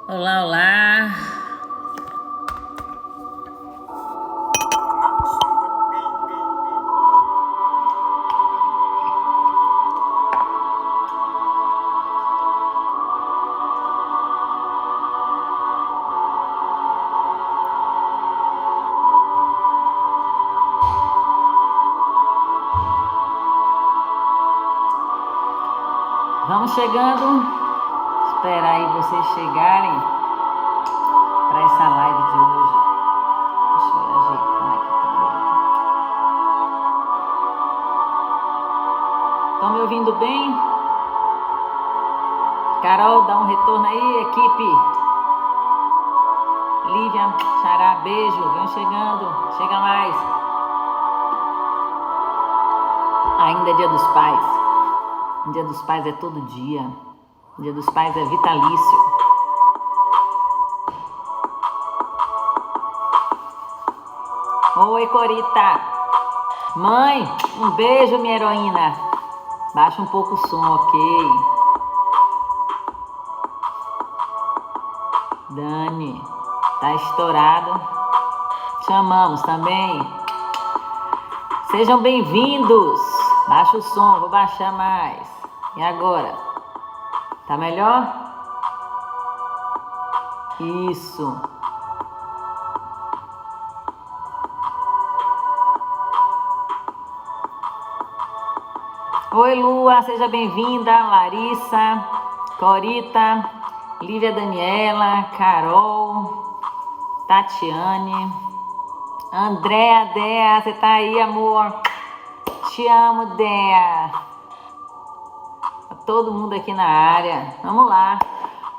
Olá, olá. Vamos chegando. Esperar aí vocês chegarem para essa live de hoje. Deixa eu ajeitar aqui também. Estão me ouvindo bem? Carol, dá um retorno aí, equipe. Lívia, Xará, beijo. Vem chegando. Chega mais. Ainda é Dia dos Pais. Dia dos Pais é todo dia. Dia dos Pais é vitalício. Oi, Corita. Mãe, um beijo, minha heroína. Baixa um pouco o som, ok? Dani, tá estourado. Chamamos também. Sejam bem-vindos. Baixa o som, vou baixar mais. E agora? Tá melhor? Isso. Oi, Lua, seja bem-vinda. Larissa, Corita, Lívia Daniela, Carol, Tatiane, Andréa, Dea, você tá aí, amor? Te amo, Dea. Tá todo mundo aqui na área. Vamos lá.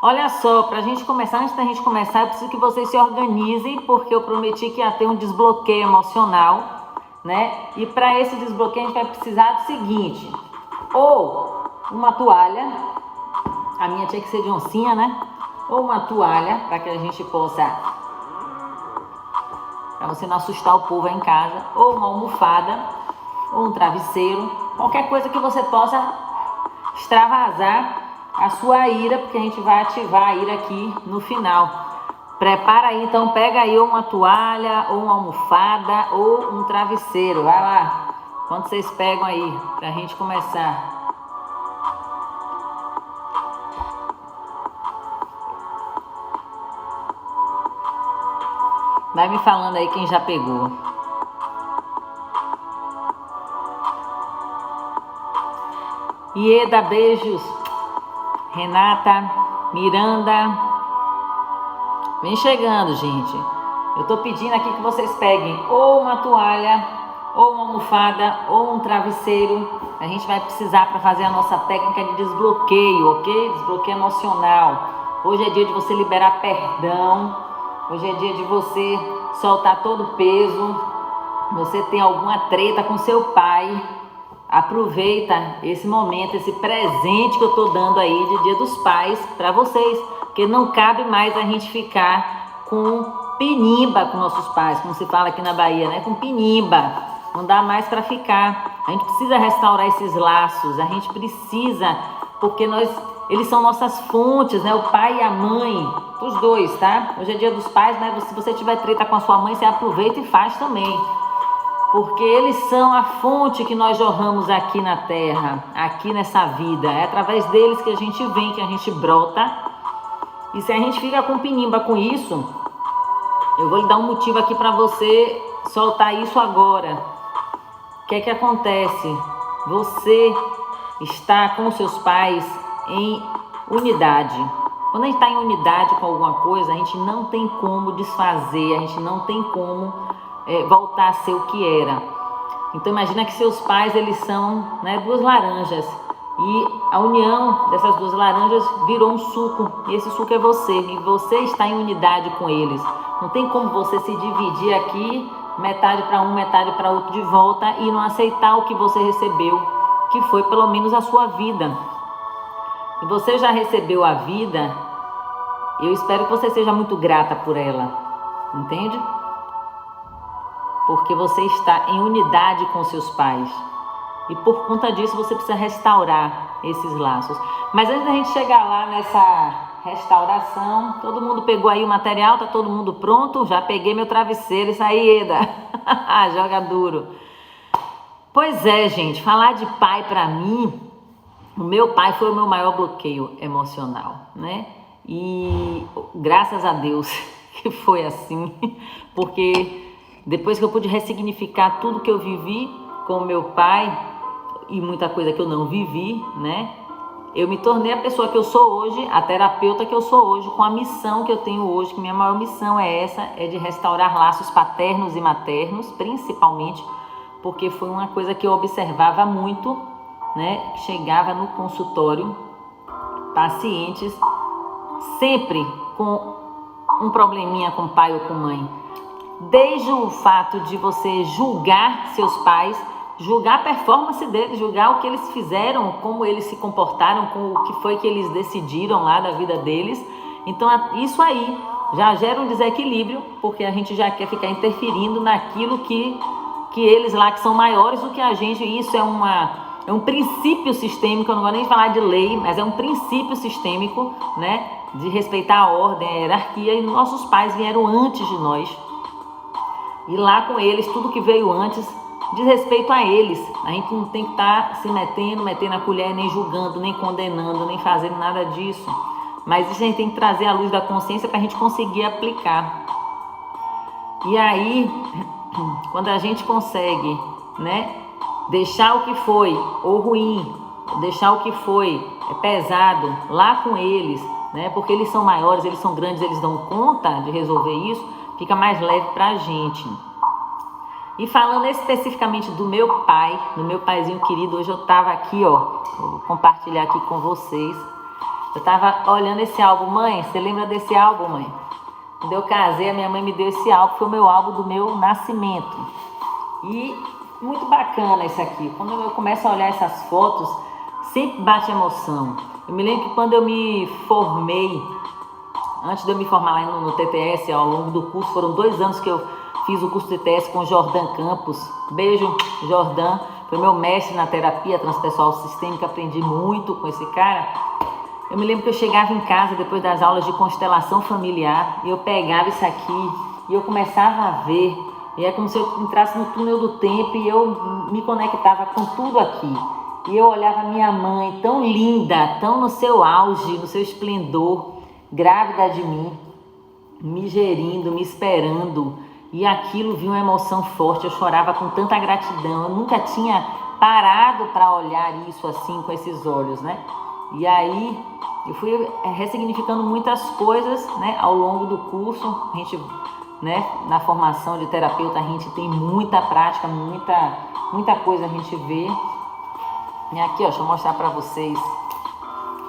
Olha só, pra gente começar, antes da gente começar, eu preciso que vocês se organizem, porque eu prometi que ia ter um desbloqueio emocional, né? E para esse desbloqueio a gente vai precisar do seguinte: ou uma toalha, a minha tinha que ser de oncinha, né? Ou uma toalha para que a gente possa, para você não assustar o povo aí em casa, ou uma almofada, ou um travesseiro, qualquer coisa que você possa extravasar a sua ira, porque a gente vai ativar a ira aqui no final. Prepara aí, então pega aí ou uma toalha, ou uma almofada, ou um travesseiro. Vai lá, quando vocês pegam aí, pra gente começar. Vai me falando aí quem já pegou. Ieda, beijos. Renata, Miranda. Vem chegando, gente. Eu tô pedindo aqui que vocês peguem ou uma toalha, ou uma almofada, ou um travesseiro. A gente vai precisar para fazer a nossa técnica de desbloqueio, ok? Desbloqueio emocional. Hoje é dia de você liberar perdão. Hoje é dia de você soltar todo o peso. Você tem alguma treta com seu pai, aproveita esse momento, esse presente que eu tô dando aí de Dia dos Pais para vocês, porque não cabe mais a gente ficar com pinimba com nossos pais, como se fala aqui na Bahia, né? Com pinimba, não dá mais para ficar. A gente precisa restaurar esses laços, a gente precisa, porque eles são nossas fontes, né? O pai e a mãe, os dois, tá? Hoje é Dia dos Pais, né? Se você tiver treta com a sua mãe, você aproveita e faz também. Porque eles são a fonte que nós jorramos aqui na terra, aqui nessa vida. É através deles que a gente vem, que a gente brota. E se a gente fica com pinimba com isso, eu vou lhe dar um motivo aqui para você soltar isso agora. O que é que acontece? Você está com seus pais em unidade. Quando a gente está em unidade com alguma coisa, a gente não tem como desfazer, a gente não tem como voltar a ser o que era. Então imagina que seus pais, eles são, né, duas laranjas, e a união dessas duas laranjas virou um suco, e esse suco é você, e você está em unidade com eles. Não tem como você se dividir aqui, metade para um, metade para outro de volta, e não aceitar o que você recebeu, que foi pelo menos a sua vida. E você já recebeu a vida, eu espero que você seja muito grata por ela, entende? Porque você está em unidade com seus pais. E por conta disso você precisa restaurar esses laços. Mas antes da gente chegar lá restauração. Todo mundo pegou aí o material, tá todo mundo pronto? Já peguei meu travesseiro, isso aí, Eda. Joga duro. Pois é, gente, falar de pai pra mim, o meu pai foi o meu maior bloqueio emocional, né? E graças a Deus que foi assim, porque depois que eu pude ressignificar tudo que eu vivi com o meu pai e muita coisa que eu não vivi, né? Eu me tornei a pessoa que eu sou hoje, a terapeuta que eu sou hoje, com a missão que eu tenho hoje, que minha maior missão é essa, é de restaurar laços paternos e maternos, principalmente, porque foi uma coisa que eu observava muito, né? Chegava no consultório, pacientes sempre com um probleminha com pai ou com mãe. Desde o fato de você julgar seus pais, julgar a performance deles, julgar o que eles fizeram, como eles se comportaram, com o que foi que eles decidiram lá da vida deles. Então isso aí já gera um desequilíbrio, porque a gente já quer ficar interferindo naquilo que eles lá, que são maiores do que a gente. E isso é um princípio sistêmico, eu não vou nem falar de lei, mas é um princípio sistêmico, né? De respeitar a ordem, a hierarquia, e nossos pais vieram antes de nós. E lá com eles, tudo que veio antes diz respeito a eles. A gente não tem que estar se metendo a colher, nem julgando, nem condenando, nem fazendo nada disso. Mas isso a gente tem que trazer à luz da consciência para a gente conseguir aplicar. E aí, quando a gente consegue, né, deixar o que foi ou ruim, deixar o que foi pesado lá com eles, né, porque eles são maiores, eles são grandes, eles dão conta de resolver isso, fica mais leve pra gente. E falando especificamente do meu pai, do meu paizinho querido, hoje eu tava aqui, ó, vou compartilhar aqui com vocês. Eu tava olhando esse álbum. Mãe, você lembra desse álbum, mãe? Quando eu casei, a minha mãe me deu esse álbum, foi o meu álbum do meu nascimento. E muito bacana isso aqui. Quando eu começo a olhar essas fotos, sempre bate emoção. Eu me lembro que quando eu me formei, antes de eu me formar lá no TTS, ao longo do curso, foram 2 anos que eu fiz o curso de TTS com o Jordan Campos. Beijo, Jordan. Foi meu mestre na terapia transpessoal sistêmica, aprendi muito com esse cara. Eu me lembro que eu chegava em casa depois das aulas de constelação familiar e eu pegava isso aqui e eu começava a ver. E é como se eu entrasse no túnel do tempo e eu me conectava com tudo aqui. E eu olhava a minha mãe tão linda, tão no seu auge, no seu esplendor, grávida de mim, me gerindo, me esperando. E aquilo vinha uma emoção forte, eu chorava com tanta gratidão. Eu nunca tinha parado para olhar isso assim, com esses olhos, né? E aí eu fui ressignificando muitas coisas, né, ao longo do curso. A gente, né, na formação de terapeuta, a gente tem muita prática, muita coisa a gente vê. E aqui, ó, deixa eu mostrar para vocês.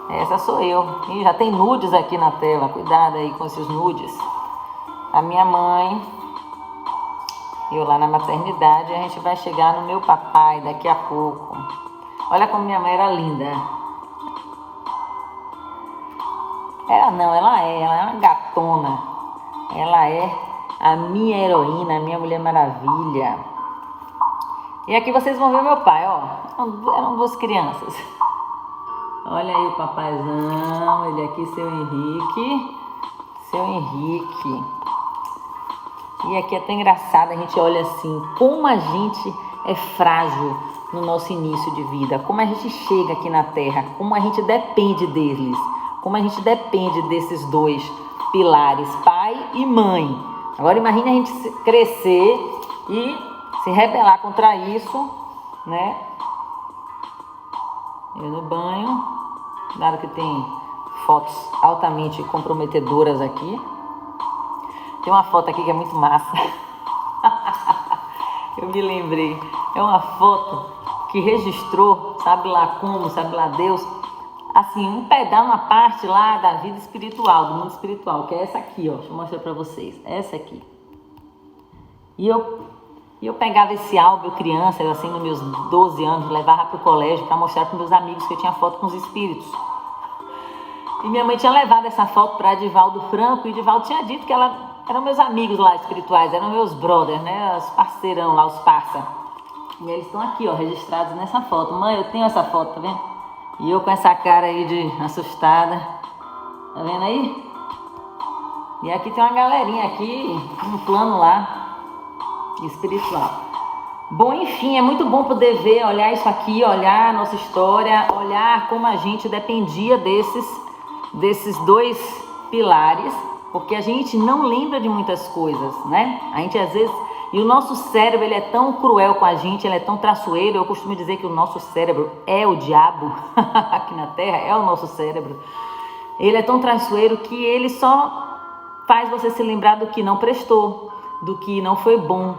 Essa sou eu. E já tem nudes aqui na tela. Cuidado aí com esses nudes. A minha mãe, eu lá na maternidade. A gente vai chegar no meu papai daqui a pouco. Olha como minha mãe era linda. Ela é uma gatona. Ela é a minha heroína, a minha Mulher Maravilha. E aqui vocês vão ver meu pai, ó. Eram 2 crianças. Olha aí o papaizão, ele aqui, seu Henrique. Seu Henrique. E aqui é até engraçado, a gente olha assim, como a gente é frágil no nosso início de vida. Como a gente chega aqui na Terra, como a gente depende deles. Como a gente depende desses 2 pilares, pai e mãe. Agora imagine a gente crescer e se rebelar contra isso, né? Eu no banho, dado que tem fotos altamente comprometedoras aqui. Tem uma foto aqui que é muito massa. Eu me lembrei. É uma foto que registrou, sabe lá como, sabe lá Deus, assim, um pedaço, uma parte lá da vida espiritual, do mundo espiritual, que é essa aqui, ó. Deixa eu mostrar pra vocês. Essa aqui. E eu pegava esse álbum, eu criança, eu assim, nos meus 12 anos, levava pro colégio para mostrar pros meus amigos que eu tinha foto com os espíritos. E minha mãe tinha levado essa foto para Divaldo Franco, e Divaldo tinha dito que eram meus amigos lá espirituais, eram meus brothers, né? Os parceirão lá, os parça. E eles estão aqui, ó, registrados nessa foto. Mãe, eu tenho essa foto, tá vendo? E eu com essa cara aí de assustada. Tá vendo aí? E aqui tem uma galerinha aqui, um plano lá, espiritual. Bom, enfim, é muito bom poder ver, olhar isso aqui, olhar a nossa história, olhar como a gente dependia desses dois pilares, porque a gente não lembra de muitas coisas, né? A gente às vezes... E o nosso cérebro, ele é tão cruel com a gente, ele é tão traiçoeiro. Eu costumo dizer que o nosso cérebro é o diabo, aqui na Terra, é o nosso cérebro. Ele é tão traiçoeiro que ele só faz você se lembrar do que não prestou, do que não foi bom,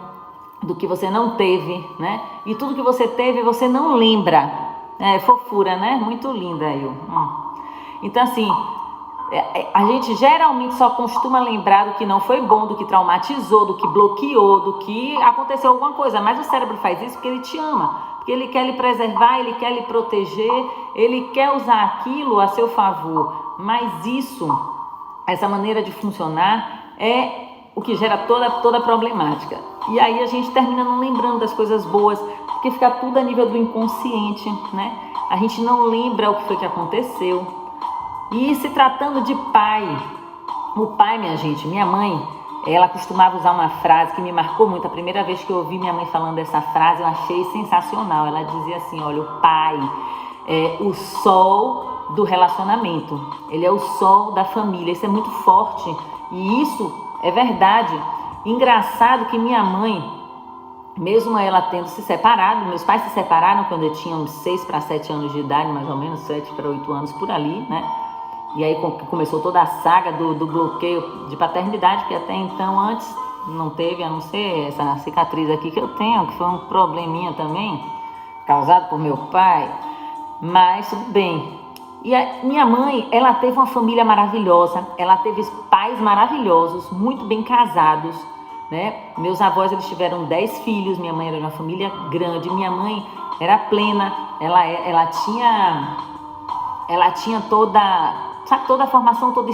do que você não teve, né? E tudo que você teve, você não lembra. É fofura, né? Muito linda, eu. Então, assim... a gente geralmente só costuma lembrar do que não foi bom, do que traumatizou, do que bloqueou, do que aconteceu alguma coisa. Mas o cérebro faz isso porque ele te ama, porque ele quer lhe preservar, ele quer lhe proteger, ele quer usar aquilo a seu favor. Mas isso, essa maneira de funcionar é o que gera toda a problemática. E aí a gente termina não lembrando das coisas boas, porque fica tudo a nível do inconsciente, né? A gente não lembra o que foi que aconteceu. E se tratando de pai, o pai, minha gente, minha mãe, ela costumava usar uma frase que me marcou muito. A primeira vez que eu ouvi minha mãe falando essa frase, eu achei sensacional. Ela dizia assim, olha, o pai é o sol do relacionamento, ele é o sol da família. Isso é muito forte e isso é verdade. Engraçado que minha mãe, mesmo ela tendo se separado, meus pais se separaram quando eu tinha uns 6 para 7 anos de idade, mais ou menos 7 para 8 anos por ali, né? E aí começou toda a saga do bloqueio de paternidade, que até então antes não teve, a não ser essa cicatriz aqui que eu tenho, que foi um probleminha também, causado por meu pai, mas tudo bem. E a minha mãe, ela teve uma família maravilhosa, ela teve pais maravilhosos, muito bem casados, né? Meus avós, eles tiveram 10 filhos, minha mãe era de uma família grande, minha mãe era plena, ela tinha toda a formação, toda a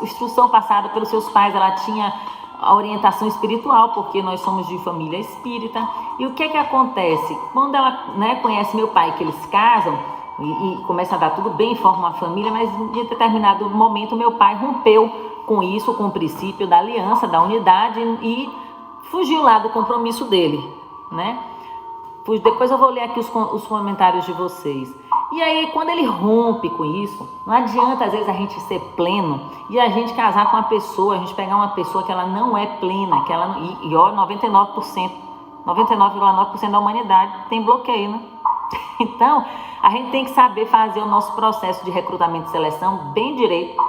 instrução passada pelos seus pais, ela tinha a orientação espiritual, porque nós somos de família espírita. E o que acontece? Quando ela, né, conhece meu pai, que eles se casam e começa a dar tudo bem, forma uma família, mas em determinado momento meu pai rompeu com isso, com o princípio da aliança, da unidade, e fugiu lá do compromisso dele, né? Depois eu vou ler aqui os comentários de vocês. E aí, quando ele rompe com isso, não adianta às vezes a gente ser pleno e a gente casar com uma pessoa, a gente pegar uma pessoa que ela não é plena, que ela, e ó, 99,9% da humanidade tem bloqueio, né? Então, a gente tem que saber fazer o nosso processo de recrutamento e seleção bem direito.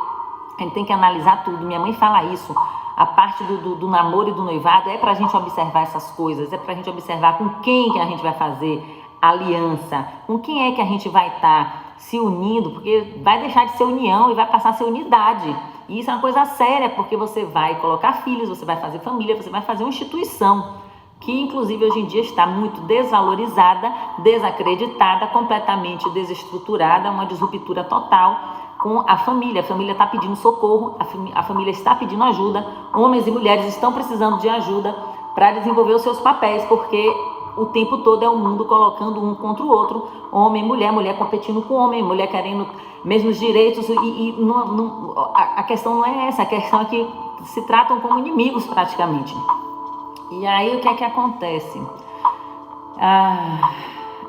A gente tem que analisar tudo. Minha mãe fala isso. A parte do namoro e do noivado é pra gente observar essas coisas, é pra gente observar com quem que a gente vai fazer aliança, com quem é que a gente vai estar se unindo, porque vai deixar de ser união e vai passar a ser unidade. E isso é uma coisa séria, porque você vai colocar filhos, você vai fazer família, você vai fazer uma instituição que inclusive hoje em dia está muito desvalorizada, desacreditada, completamente desestruturada, uma disruptura total com a família. A família está pedindo socorro, a família está pedindo ajuda, homens e mulheres estão precisando de ajuda para desenvolver os seus papéis, porque o tempo todo é o mundo colocando um contra o outro, homem, mulher competindo com homem, mulher querendo mesmos direitos, a questão não é essa, a questão é que se tratam como inimigos praticamente. E aí o que é que acontece?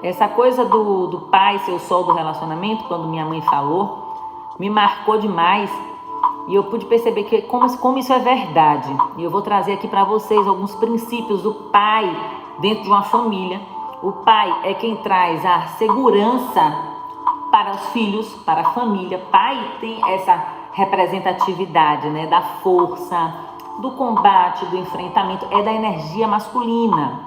Essa coisa do pai ser o sol do relacionamento, quando minha mãe falou, me marcou demais e eu pude perceber que como isso é verdade. E eu vou trazer aqui para vocês alguns princípios do pai dentro de uma família. O pai é quem traz a segurança para os filhos, para a família. Pai tem essa representatividade, né, da força, do combate, do enfrentamento, é da energia masculina,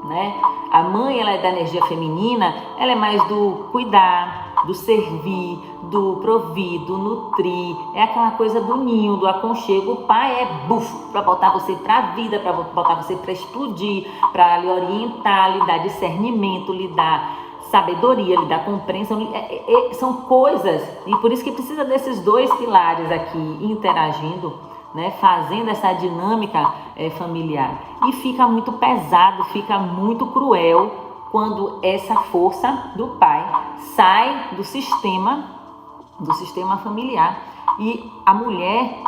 né? A mãe, ela é da energia feminina, ela é mais do cuidar, do servir, do provir, do nutrir, é aquela coisa do ninho, do aconchego. O pai é bufo para botar você para a vida, para botar você para explodir, para lhe orientar, lhe dar discernimento, lhe dar sabedoria, lhe dar compreensão, são coisas, e por isso que precisa desses dois pilares aqui interagindo, né, fazendo essa dinâmica familiar. E fica muito pesado, fica muito cruel quando essa força do pai sai do sistema do sistema familiar. E a mulher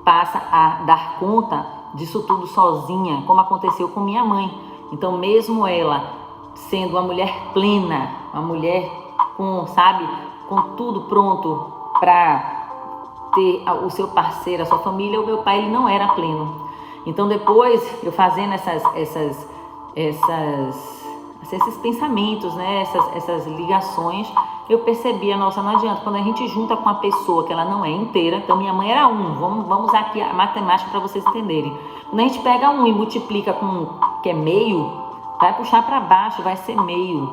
passa a dar conta disso tudo sozinha, como aconteceu com minha mãe. Então, mesmo ela sendo uma mulher plena, uma mulher com, sabe, com tudo pronto para ter o seu parceiro, a sua família, o meu pai ele não era pleno. Então, depois eu fazendo esses pensamentos, né, essas ligações, eu percebia, nossa, não adianta, quando a gente junta com uma pessoa que ela não é inteira, então minha mãe era um, vamos usar aqui a matemática para vocês entenderem. Quando a gente pega um e multiplica com que é meio, vai puxar para baixo, vai ser meio.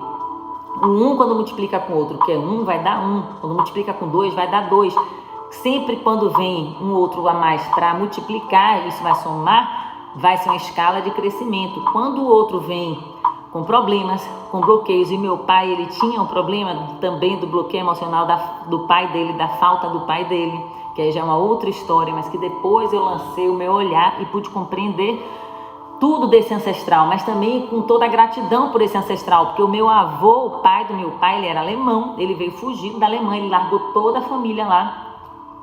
O 1 quando multiplica com outro, que é 1, vai dar 1. Quando multiplica com 2, vai dar 2. Sempre quando vem um outro a mais para multiplicar, isso vai somar, vai ser uma escala de crescimento. Quando o outro vem com problemas, com bloqueios, e meu pai, ele tinha um problema também do bloqueio emocional do pai dele, da falta do pai dele, que aí já é uma outra história, mas que depois eu lancei o meu olhar e pude compreender tudo desse ancestral, mas também com toda a gratidão por esse ancestral, porque o meu avô, o pai do meu pai, ele era alemão, ele veio fugindo da Alemanha, ele largou toda a família lá,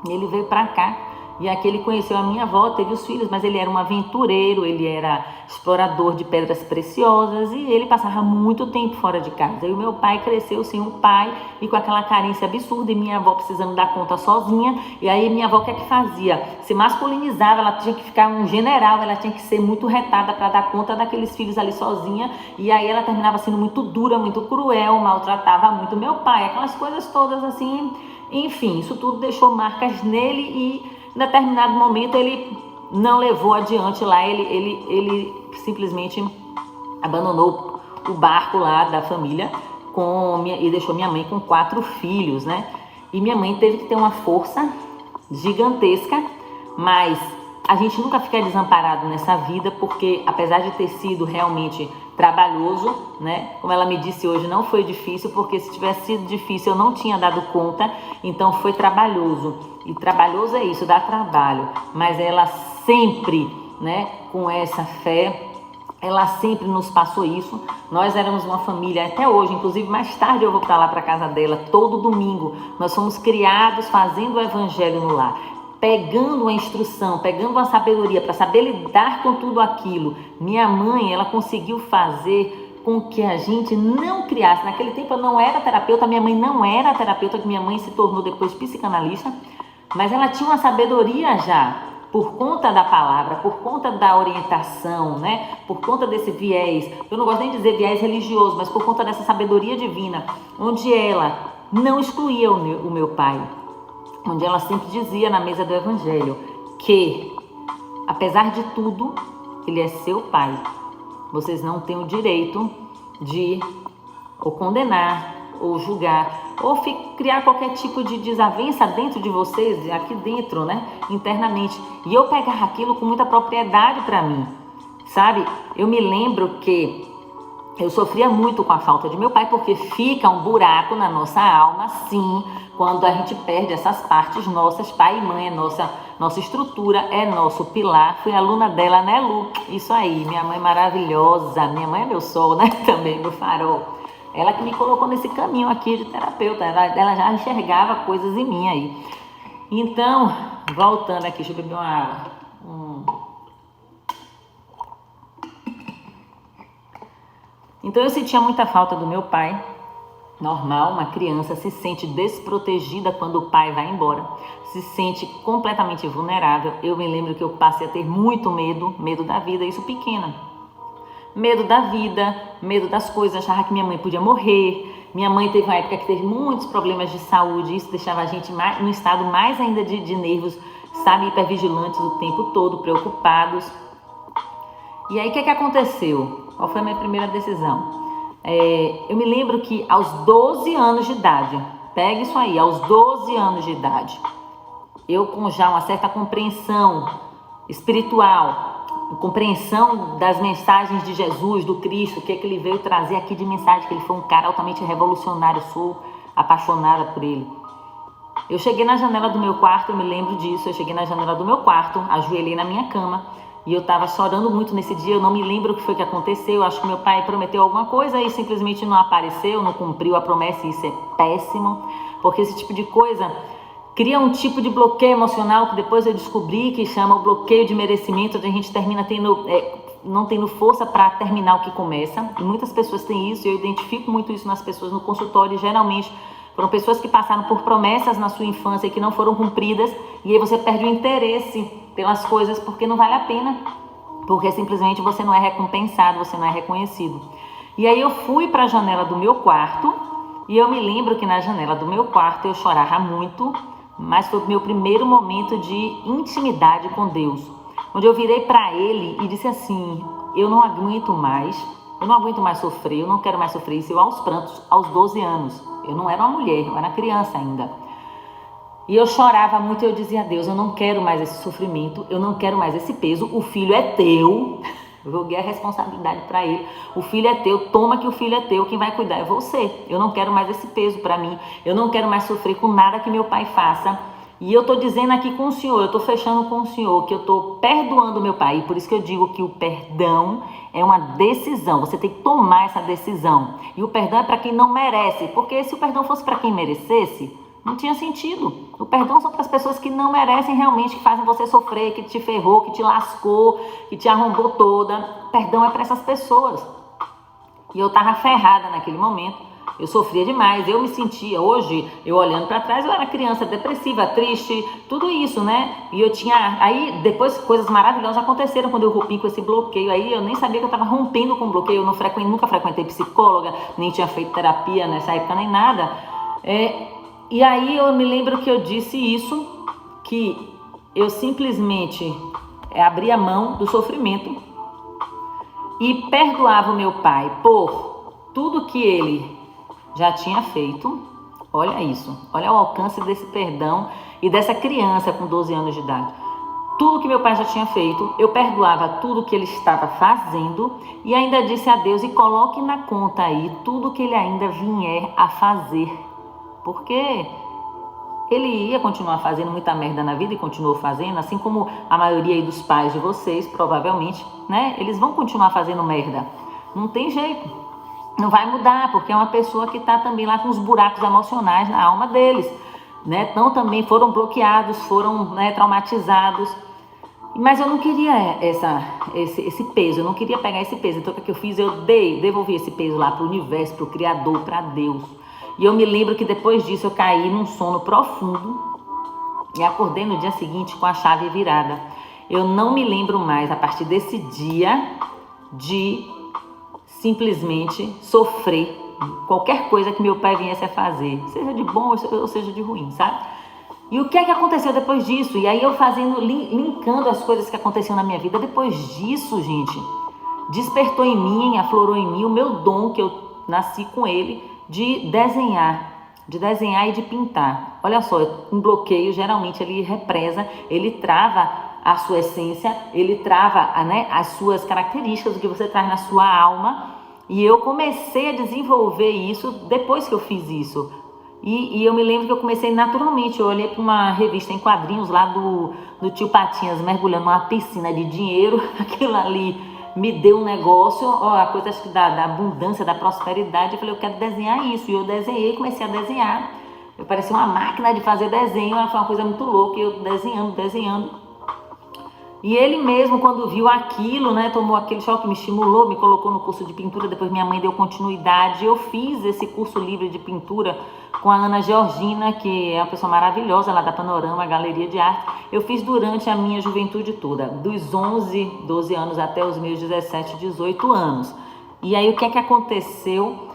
e ele veio para cá. E aqui ele conheceu a minha avó, teve os filhos, mas ele era um aventureiro, ele era explorador de pedras preciosas e ele passava muito tempo fora de casa. E o meu pai cresceu sem um pai e com aquela carência absurda e minha avó precisando dar conta sozinha. E aí minha avó o que é que fazia? Se masculinizava, ela tinha que ficar um general, ela tinha que ser muito retada para dar conta daqueles filhos ali sozinha. E aí ela terminava sendo muito dura, muito cruel, maltratava muito meu pai, aquelas coisas todas assim. Enfim, isso tudo deixou marcas nele e em determinado momento ele não levou adiante lá, ele simplesmente abandonou o barco lá da família e deixou minha mãe com 4 filhos, né? E minha mãe teve que ter uma força gigantesca, mas a gente nunca fica desamparado nessa vida, porque apesar de ter sido realmente trabalhoso, né? Como ela me disse hoje, não foi difícil, porque se tivesse sido difícil eu não tinha dado conta, então foi trabalhoso. E trabalhoso é isso, dá trabalho, mas ela sempre, né, com essa fé, ela sempre nos passou isso. Nós éramos uma família até hoje, inclusive mais tarde eu vou para lá para casa dela, todo domingo. Nós fomos criados fazendo o evangelho no lar, pegando a instrução, pegando a sabedoria para saber lidar com tudo aquilo. Minha mãe, ela conseguiu fazer com que a gente não criasse. Naquele tempo eu não era terapeuta, minha mãe não era terapeuta, que minha mãe se tornou depois psicanalista, mas ela tinha uma sabedoria já, por conta da palavra, por conta da orientação, né? Por conta desse viés, eu não gosto nem de dizer viés religioso, mas por conta dessa sabedoria divina, onde ela não excluía o meu pai, onde ela sempre dizia na mesa do evangelho que, apesar de tudo, ele é seu pai. Vocês não têm o direito de ou condenar, ou julgar, ou criar qualquer tipo de desavença dentro de vocês, aqui dentro, né, internamente. E eu pegar aquilo com muita propriedade para mim, sabe? Eu me lembro que eu sofria muito com a falta de meu pai, porque fica um buraco na nossa alma, sim, quando a gente perde essas partes nossas. Pai e mãe é nossa estrutura, é nosso pilar. Fui aluna dela, né, Lu? Isso aí, minha mãe maravilhosa, minha mãe é meu sol, né, também, meu farol. Ela que me colocou nesse caminho aqui de terapeuta, ela já enxergava coisas em mim aí. Então, voltando aqui, deixa eu beber uma água. Então eu sentia muita falta do meu pai. Normal, uma criança se sente desprotegida quando o pai vai embora, se sente completamente vulnerável. Eu me lembro que eu passei a ter muito medo da vida, isso pequena. Medo da vida, medo das coisas, achava que minha mãe podia morrer. Minha mãe teve uma época que teve muitos problemas de saúde, isso deixava a gente num estado mais ainda de nervos, sabe, hipervigilantes o tempo todo, preocupados. E aí o que aconteceu? Qual foi a minha primeira decisão? Eu me lembro que aos 12 anos de idade, pega isso aí, aos 12 anos de idade, eu com já uma certa compreensão espiritual, compreensão das mensagens de Jesus, do Cristo, o que ele veio trazer aqui de mensagem, que ele foi um cara altamente revolucionário, sou apaixonada por ele. Eu cheguei na janela do meu quarto, eu me lembro disso, eu cheguei na janela do meu quarto, ajoelhei na minha cama e eu estava chorando muito nesse dia, eu não me lembro o que foi que aconteceu, eu acho que meu pai prometeu alguma coisa e simplesmente não apareceu, não cumpriu a promessa, e isso é péssimo, porque esse tipo de coisa cria um tipo de bloqueio emocional que depois eu descobri que chama o bloqueio de merecimento, onde a gente termina não tendo força para terminar o que começa. E muitas pessoas têm isso, e eu identifico muito isso nas pessoas no consultório, e geralmente foram pessoas que passaram por promessas na sua infância e que não foram cumpridas, e aí você perde o interesse pelas coisas porque não vale a pena, porque simplesmente você não é recompensado, você não é reconhecido. E aí eu fui para a janela do meu quarto, e eu me lembro que na janela do meu quarto eu chorava muito, mas foi o meu primeiro momento de intimidade com Deus, onde eu virei para Ele e disse assim: eu não aguento mais sofrer, eu não quero mais sofrer isso. Eu aos prantos, aos 12 anos, eu não era uma mulher, eu era criança ainda. E eu chorava muito e eu dizia a Deus: eu não quero mais esse sofrimento, eu não quero mais esse peso, o filho é teu. Eu joguei a responsabilidade para ele: o filho é teu, toma que o filho é teu, quem vai cuidar é você. Eu não quero mais esse peso para mim, eu não quero mais sofrer com nada que meu pai faça. E eu estou dizendo aqui com o Senhor, eu estou fechando com o Senhor, que eu estou perdoando meu pai. E por isso que eu digo que o perdão é uma decisão, você tem que tomar essa decisão. E o perdão é para quem não merece, porque se o perdão fosse para quem merecesse, não tinha sentido. O perdão são para as pessoas que não merecem realmente, que fazem você sofrer, que te ferrou, que te lascou, que te arrombou toda. O perdão é para essas pessoas. E eu estava ferrada naquele momento. Eu sofria demais, eu me sentia, hoje, eu olhando para trás, eu era criança depressiva, triste, tudo isso, né? E eu tinha, aí depois coisas maravilhosas aconteceram quando eu rompi com esse bloqueio, aí eu nem sabia que eu estava rompendo com bloqueio, eu nunca frequentei psicóloga, nem tinha feito terapia nessa época, nem nada. E aí eu me lembro que eu disse isso, que eu simplesmente abria mão do sofrimento e perdoava o meu pai por tudo que ele já tinha feito. Olha isso, olha o alcance desse perdão e dessa criança com 12 anos de idade. Tudo que meu pai já tinha feito, eu perdoava tudo que ele estava fazendo e ainda disse a Deus: e coloque na conta aí tudo que ele ainda vier a fazer, porque ele ia continuar fazendo muita merda na vida e continuou fazendo, assim como a maioria aí dos pais de vocês, provavelmente, né? Eles vão continuar fazendo merda, não tem jeito. Não vai mudar, porque é uma pessoa que está também lá com os buracos emocionais na alma deles, né? Então também foram bloqueados, foram, né, traumatizados. Mas eu não queria esse peso, eu não queria pegar esse peso. Então o que eu fiz? Eu devolvi esse peso lá para o universo, para o Criador, para Deus. E eu me lembro que depois disso eu caí num sono profundo e acordei no dia seguinte com a chave virada. Eu não me lembro mais, a partir desse dia, de simplesmente sofrer qualquer coisa que meu pai viesse a fazer, seja de bom ou seja de ruim, sabe? E o que é que aconteceu depois disso? E aí eu linkando as coisas que aconteciam na minha vida depois disso, gente, despertou em mim, aflorou em mim o meu dom, que eu nasci com ele, de desenhar e de pintar. Olha só, um bloqueio geralmente ele represa, ele trava a sua essência, ele trava, né, as suas características, o que você traz na sua alma. E eu comecei a desenvolver isso depois que eu fiz isso. E eu me lembro que eu comecei naturalmente. Eu olhei para uma revista em quadrinhos lá do tio Patinhas mergulhando numa piscina de dinheiro. Aquilo ali me deu um negócio, a coisa acho que da abundância, da prosperidade. Eu falei: eu quero desenhar isso. E eu desenhei, comecei a desenhar. Eu parecia uma máquina de fazer desenho, foi uma coisa muito louca. Eu desenhando. E ele mesmo, quando viu aquilo, né, tomou aquele choque, me estimulou, me colocou no curso de pintura. Depois minha mãe deu continuidade. Eu fiz esse curso livre de pintura com a Ana Georgina, que é uma pessoa maravilhosa lá da Panorama, Galeria de Arte. Eu fiz durante a minha juventude toda, dos 11, 12 anos até os meus 17, 18 anos. E aí o que é que aconteceu?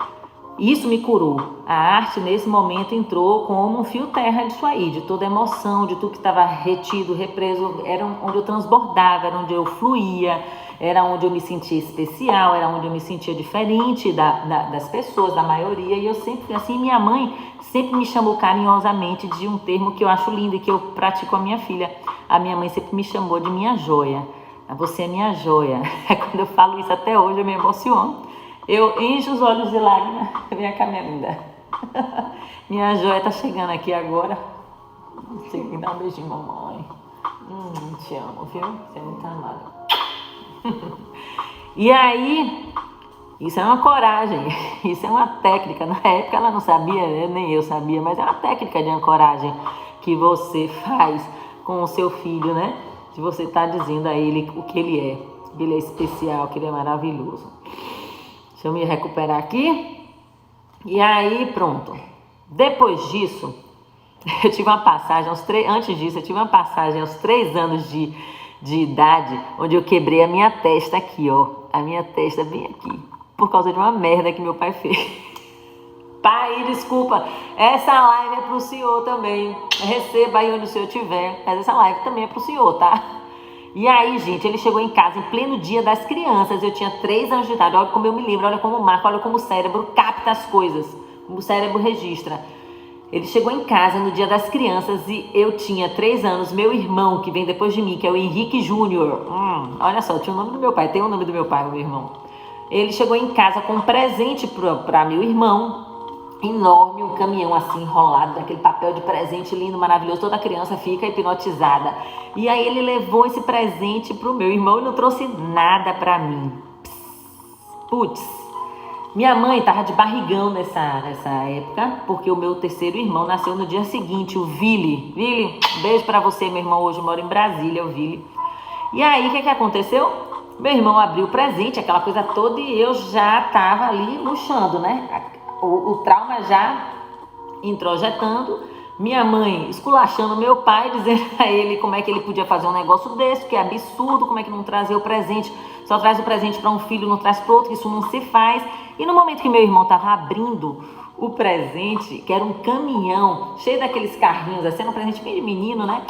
Isso me curou. A arte nesse momento entrou como um fio terra disso aí, de toda emoção, de tudo que estava retido, represo. Era onde eu transbordava, era onde eu fluía, era onde eu me sentia especial, era onde eu me sentia diferente das pessoas, da maioria. E eu sempre, assim, minha mãe sempre me chamou carinhosamente de um termo que eu acho lindo e que eu pratico com a minha filha. A minha mãe sempre me chamou de minha joia. Você é minha joia. Quando eu falo isso até hoje eu me emociono. Eu encho os olhos de lágrimas. Vem cá, minha linda. Minha joia tá chegando aqui agora. Você tem que dar um beijinho, mamãe. Te amo, viu? Você é muito amada. E aí, Isso é uma coragem, isso é uma técnica. Na época ela não sabia, nem eu sabia, mas é uma técnica de ancoragem que você faz com o seu filho, né? De você estar dizendo a ele o que ele é especial, que ele é maravilhoso. Deixa eu me recuperar aqui. E aí, pronto. Depois disso, eu tive uma passagem, antes disso, eu tive uma passagem aos 3 anos de idade, onde eu quebrei a minha testa aqui, ó. A minha testa bem aqui, por causa de uma merda que meu pai fez. Pai, desculpa, essa live é pro senhor também. Receba aí onde o senhor estiver, mas essa live também é pro senhor, tá? E aí, gente, ele chegou em casa em pleno dia das crianças. Eu tinha 3 anos de idade. Olha como eu me lembro, olha como marca, olha como o cérebro capta as coisas, como o cérebro registra. Ele chegou em casa no dia das crianças e eu tinha 3 anos. Meu irmão, que vem depois de mim, que é o Henrique Júnior. Olha só, tinha o nome do meu pai, tem o nome do meu pai, meu irmão. Ele chegou em casa com um presente para meu irmão, enorme, um caminhão assim enrolado, daquele papel de presente lindo, maravilhoso. Toda criança fica hipnotizada. E aí ele levou esse presente pro meu irmão e não trouxe nada para mim. Putz. Minha mãe estava de barrigão nessa época, porque o meu terceiro irmão nasceu no dia seguinte, o Vili. Vili, beijo para você, meu irmão, hoje mora em Brasília, o Vili. E aí, o que aconteceu? Meu irmão abriu o presente, aquela coisa toda, e eu já estava ali murchando, né? O trauma já introjetando. Minha mãe esculachando meu pai, dizendo a ele como é que ele podia fazer um negócio desse, que é absurdo, como é que não trazer o presente, só traz o presente para um filho, não traz para outro, que isso não se faz. E no momento que meu irmão estava abrindo o presente, que era um caminhão cheio daqueles carrinhos, assim, um presente bem de menino, né?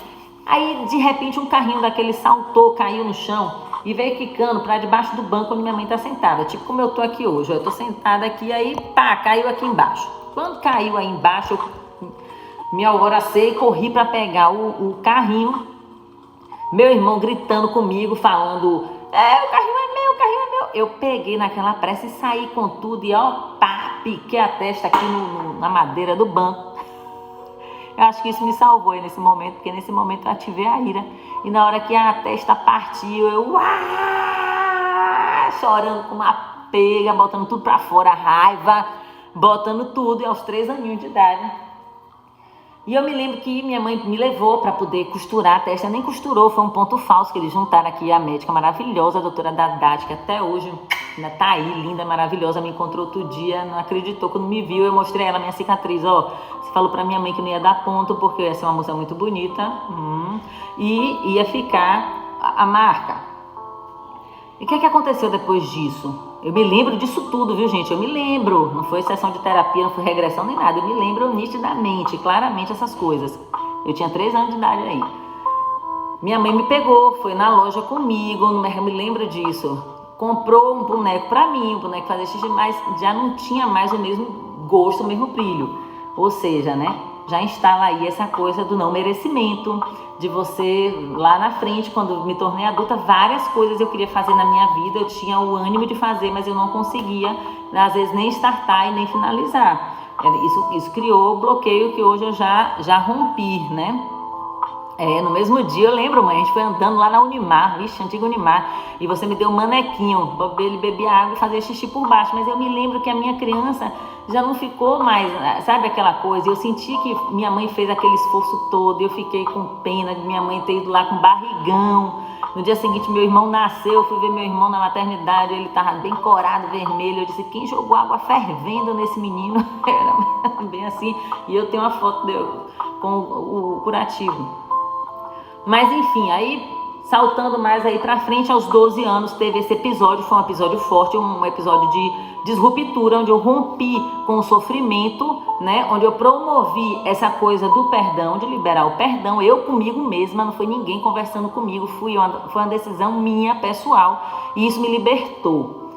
Aí, de repente, um carrinho daquele saltou, caiu no chão e veio quicando para debaixo do banco onde minha mãe está sentada. Tipo como eu tô aqui hoje, eu tô sentada aqui, aí pá, caiu aqui embaixo. Quando caiu aí embaixo, eu me alvoracei e corri para pegar o carrinho. Meu irmão gritando comigo, falando: o carrinho é meu, o carrinho é meu. Eu peguei naquela pressa e saí com tudo e ó, pá, piquei a testa aqui na madeira do banco. Eu acho que isso me salvou aí nesse momento, porque nesse momento eu ativei a ira. E na hora que a testa partiu, eu chorando com uma pega, botando tudo pra fora, a raiva, botando tudo, e aos 3 aninhos de idade. E eu me lembro que minha mãe me levou para poder costurar a testa, nem costurou, foi um ponto falso que eles juntaram aqui. A médica maravilhosa, a doutora Dadate, que até hoje ainda tá aí, linda, maravilhosa, me encontrou outro dia, não acreditou, quando me viu, eu mostrei ela, minha cicatriz, ó, você falou para minha mãe que não ia dar ponto, porque ia ser uma moça muito bonita, e ia ficar a marca. E o que aconteceu depois disso? Eu me lembro disso tudo, viu, gente? Eu me lembro. Não foi sessão de terapia, não foi regressão nem nada. Eu me lembro nitidamente, claramente essas coisas. Eu tinha 3 anos de idade aí. Minha mãe me pegou, foi na loja comigo, eu me lembro disso. Comprou um boneco pra mim, um boneco fazia xixi, mas já não tinha mais o mesmo gosto, o mesmo brilho. Ou seja, né? Já instala aí essa coisa do não merecimento, de você, lá na frente, quando me tornei adulta, várias coisas eu queria fazer na minha vida, eu tinha o ânimo de fazer, mas eu não conseguia, às vezes, nem startar e nem finalizar. Isso criou o bloqueio que hoje eu já rompi, né? No mesmo dia, eu lembro, mãe, a gente foi andando lá na Unimar, antiga Unimar, e você me deu um manequinho, ele bebia água e fazia xixi por baixo, mas eu me lembro que a minha criança já não ficou mais, sabe aquela coisa, eu senti que minha mãe fez aquele esforço todo, eu fiquei com pena de minha mãe ter ido lá com barrigão. No dia seguinte, meu irmão nasceu, eu fui ver meu irmão na maternidade, ele estava bem corado, vermelho, eu disse, quem jogou água fervendo nesse menino? Era bem assim, e eu tenho uma foto com o curativo. Mas enfim, aí saltando mais aí pra frente, aos 12 anos teve esse episódio, foi um episódio forte, um episódio de disruptura, onde eu rompi com o sofrimento, né? Onde eu promovi essa coisa do perdão, de liberar o perdão, eu comigo mesma, não foi ninguém conversando comigo, foi uma decisão minha, pessoal, e isso me libertou.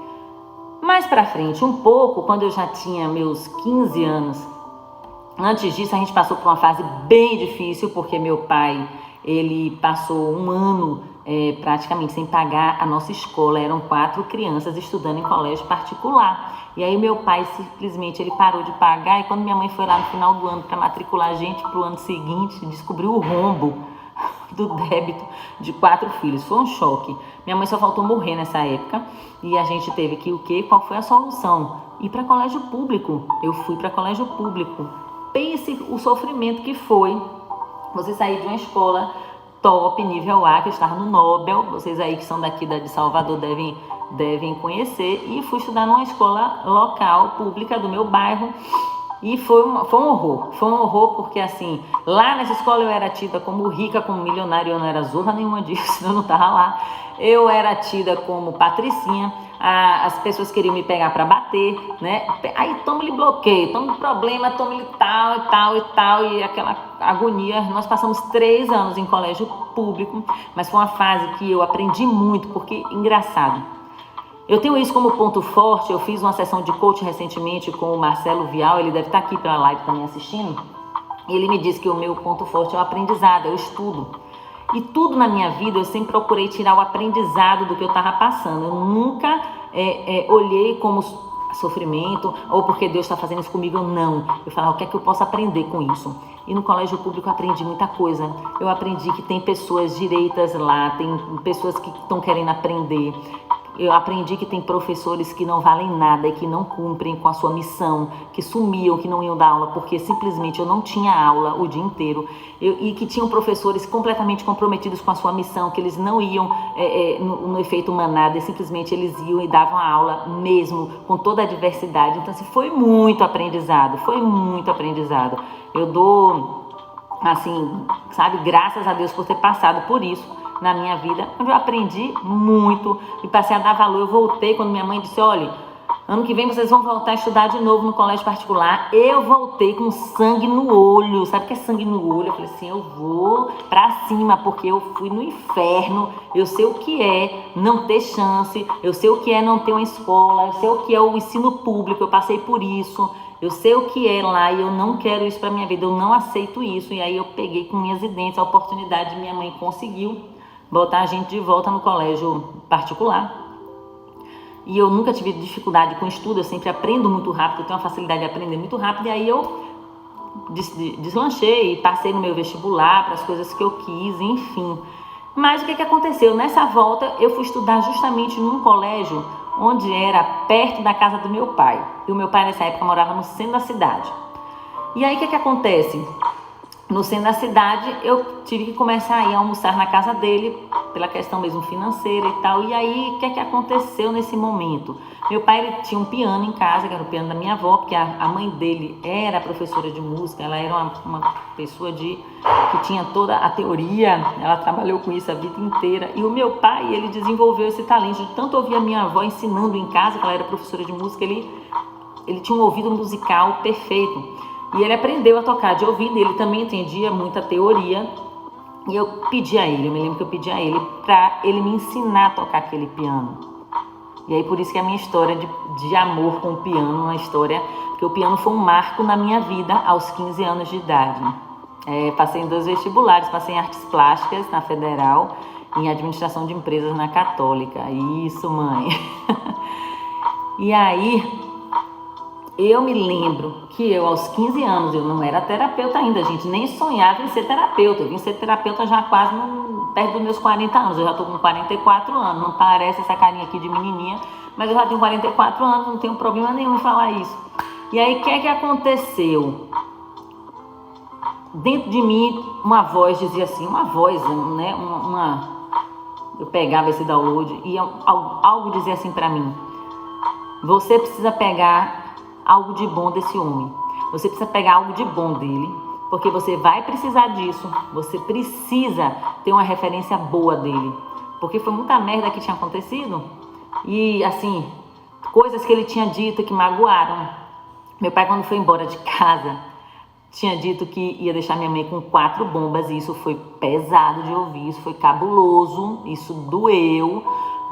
Mais pra frente, um pouco, quando eu já tinha meus 15 anos, antes disso a gente passou por uma fase bem difícil, porque meu pai, ele passou um ano praticamente sem pagar a nossa escola. Eram 4 crianças estudando em colégio particular. E aí meu pai simplesmente ele parou de pagar. E quando minha mãe foi lá no final do ano para matricular a gente para o ano seguinte, descobriu o rombo do débito de 4 filhos. Foi um choque. Minha mãe só faltou morrer nessa época e a gente teve que o quê? Qual foi a solução? Ir para colégio público. Eu fui para colégio público. Pense o sofrimento que foi você sair de uma escola top, nível A, que eu estava no Nobel, vocês aí que são daqui de Salvador devem conhecer, e fui estudar numa escola local, pública do meu bairro, e foi um horror, porque assim, lá nessa escola eu era tida como rica, como milionária, eu não era zorra nenhuma disso, eu não estava lá, eu era tida como patricinha, as pessoas queriam me pegar para bater, né? Aí toma-lhe bloqueio, toma-lhe problema, toma-lhe tal, e aquela agonia. Nós passamos 3 anos em colégio público, mas foi uma fase que eu aprendi muito, porque, engraçado, eu tenho isso como ponto forte. Eu fiz uma sessão de coach recentemente com o Marcelo Vial, ele deve estar aqui pela live também assistindo, e ele me disse que o meu ponto forte é o aprendizado, é o estudo. E tudo na minha vida eu sempre procurei tirar o aprendizado do que eu estava passando. Eu nunca olhei como sofrimento ou porque Deus está fazendo isso comigo. Não. Eu falava, o que é que eu posso aprender com isso? E no colégio público eu aprendi muita coisa. Eu aprendi que tem pessoas direitas lá, tem pessoas que estão querendo aprender. Eu aprendi que tem professores que não valem nada e que não cumprem com a sua missão, que sumiam, que não iam dar aula porque simplesmente eu não tinha aula o dia inteiro, e que tinham professores completamente comprometidos com a sua missão, que eles não iam no efeito manada, e simplesmente eles iam e davam a aula mesmo, com toda a diversidade. Então, assim, foi muito aprendizado. Eu dou, assim, sabe, graças a Deus por ter passado por isso na minha vida, onde eu aprendi muito e passei a dar valor. Eu voltei quando minha mãe disse, olha, ano que vem vocês vão voltar a estudar de novo no colégio particular. Eu voltei com sangue no olho. Sabe o que é sangue no olho? Eu falei assim, eu vou pra cima, porque eu fui no inferno. Eu sei o que é não ter chance, eu sei o que é não ter uma escola, eu sei o que é o ensino público, eu passei por isso. Eu sei o que é lá e eu não quero isso pra minha vida, eu não aceito isso. E aí eu peguei com unhas e dentes a oportunidade, minha mãe conseguiu botar a gente de volta no colégio particular. E eu nunca tive dificuldade com estudo, eu sempre aprendo muito rápido, eu tenho uma facilidade de aprender muito rápido, e aí eu deslanchei e passei no meu vestibular para as coisas que eu quis, enfim. Mas o que aconteceu? Nessa volta eu fui estudar justamente num colégio onde era perto da casa do meu pai. E o meu pai nessa época morava no centro da cidade. E aí o que acontece? No centro da cidade, eu tive que começar a ir almoçar na casa dele, pela questão mesmo financeira e tal. E aí, o que aconteceu nesse momento? Meu pai, ele tinha um piano em casa, que era o piano da minha avó, porque a mãe dele era professora de música, ela era uma pessoa que tinha toda a teoria, ela trabalhou com isso a vida inteira. E o meu pai, ele desenvolveu esse talento de tanto ouvir a minha avó ensinando em casa, que ela era professora de música, ele tinha um ouvido musical perfeito. E ele aprendeu a tocar de ouvido, ele também entendia muita teoria. E eu pedi a ele, eu me lembro que eu pedi a ele para ele me ensinar a tocar aquele piano. E aí por isso que a minha história de amor com o piano, uma história, porque o piano foi um marco na minha vida aos 15 anos de idade. Passei em 2 vestibulares, passei em artes plásticas na Federal e em administração de empresas na Católica. Isso, mãe. E aí eu me lembro que eu, aos 15 anos, eu não era terapeuta ainda, gente, nem sonhava em ser terapeuta. Eu vim ser terapeuta já quase perto dos meus 40 anos. Eu já estou com 44 anos, não parece essa carinha aqui de menininha, mas eu já tenho 44 anos, não tenho problema nenhum em falar isso. E aí, o que aconteceu? Dentro de mim, uma voz dizia assim, né? Eu pegava esse download e algo dizia assim para mim, você precisa pegar algo de bom desse homem. Você precisa pegar algo de bom dele, porque você vai precisar disso. Você precisa ter uma referência boa dele, porque foi muita merda que tinha acontecido e, assim, coisas que ele tinha dito que magoaram. Meu pai, quando foi embora de casa, tinha dito que ia deixar minha mãe com 4 bombas, e isso foi pesado de ouvir, isso foi cabuloso, isso doeu.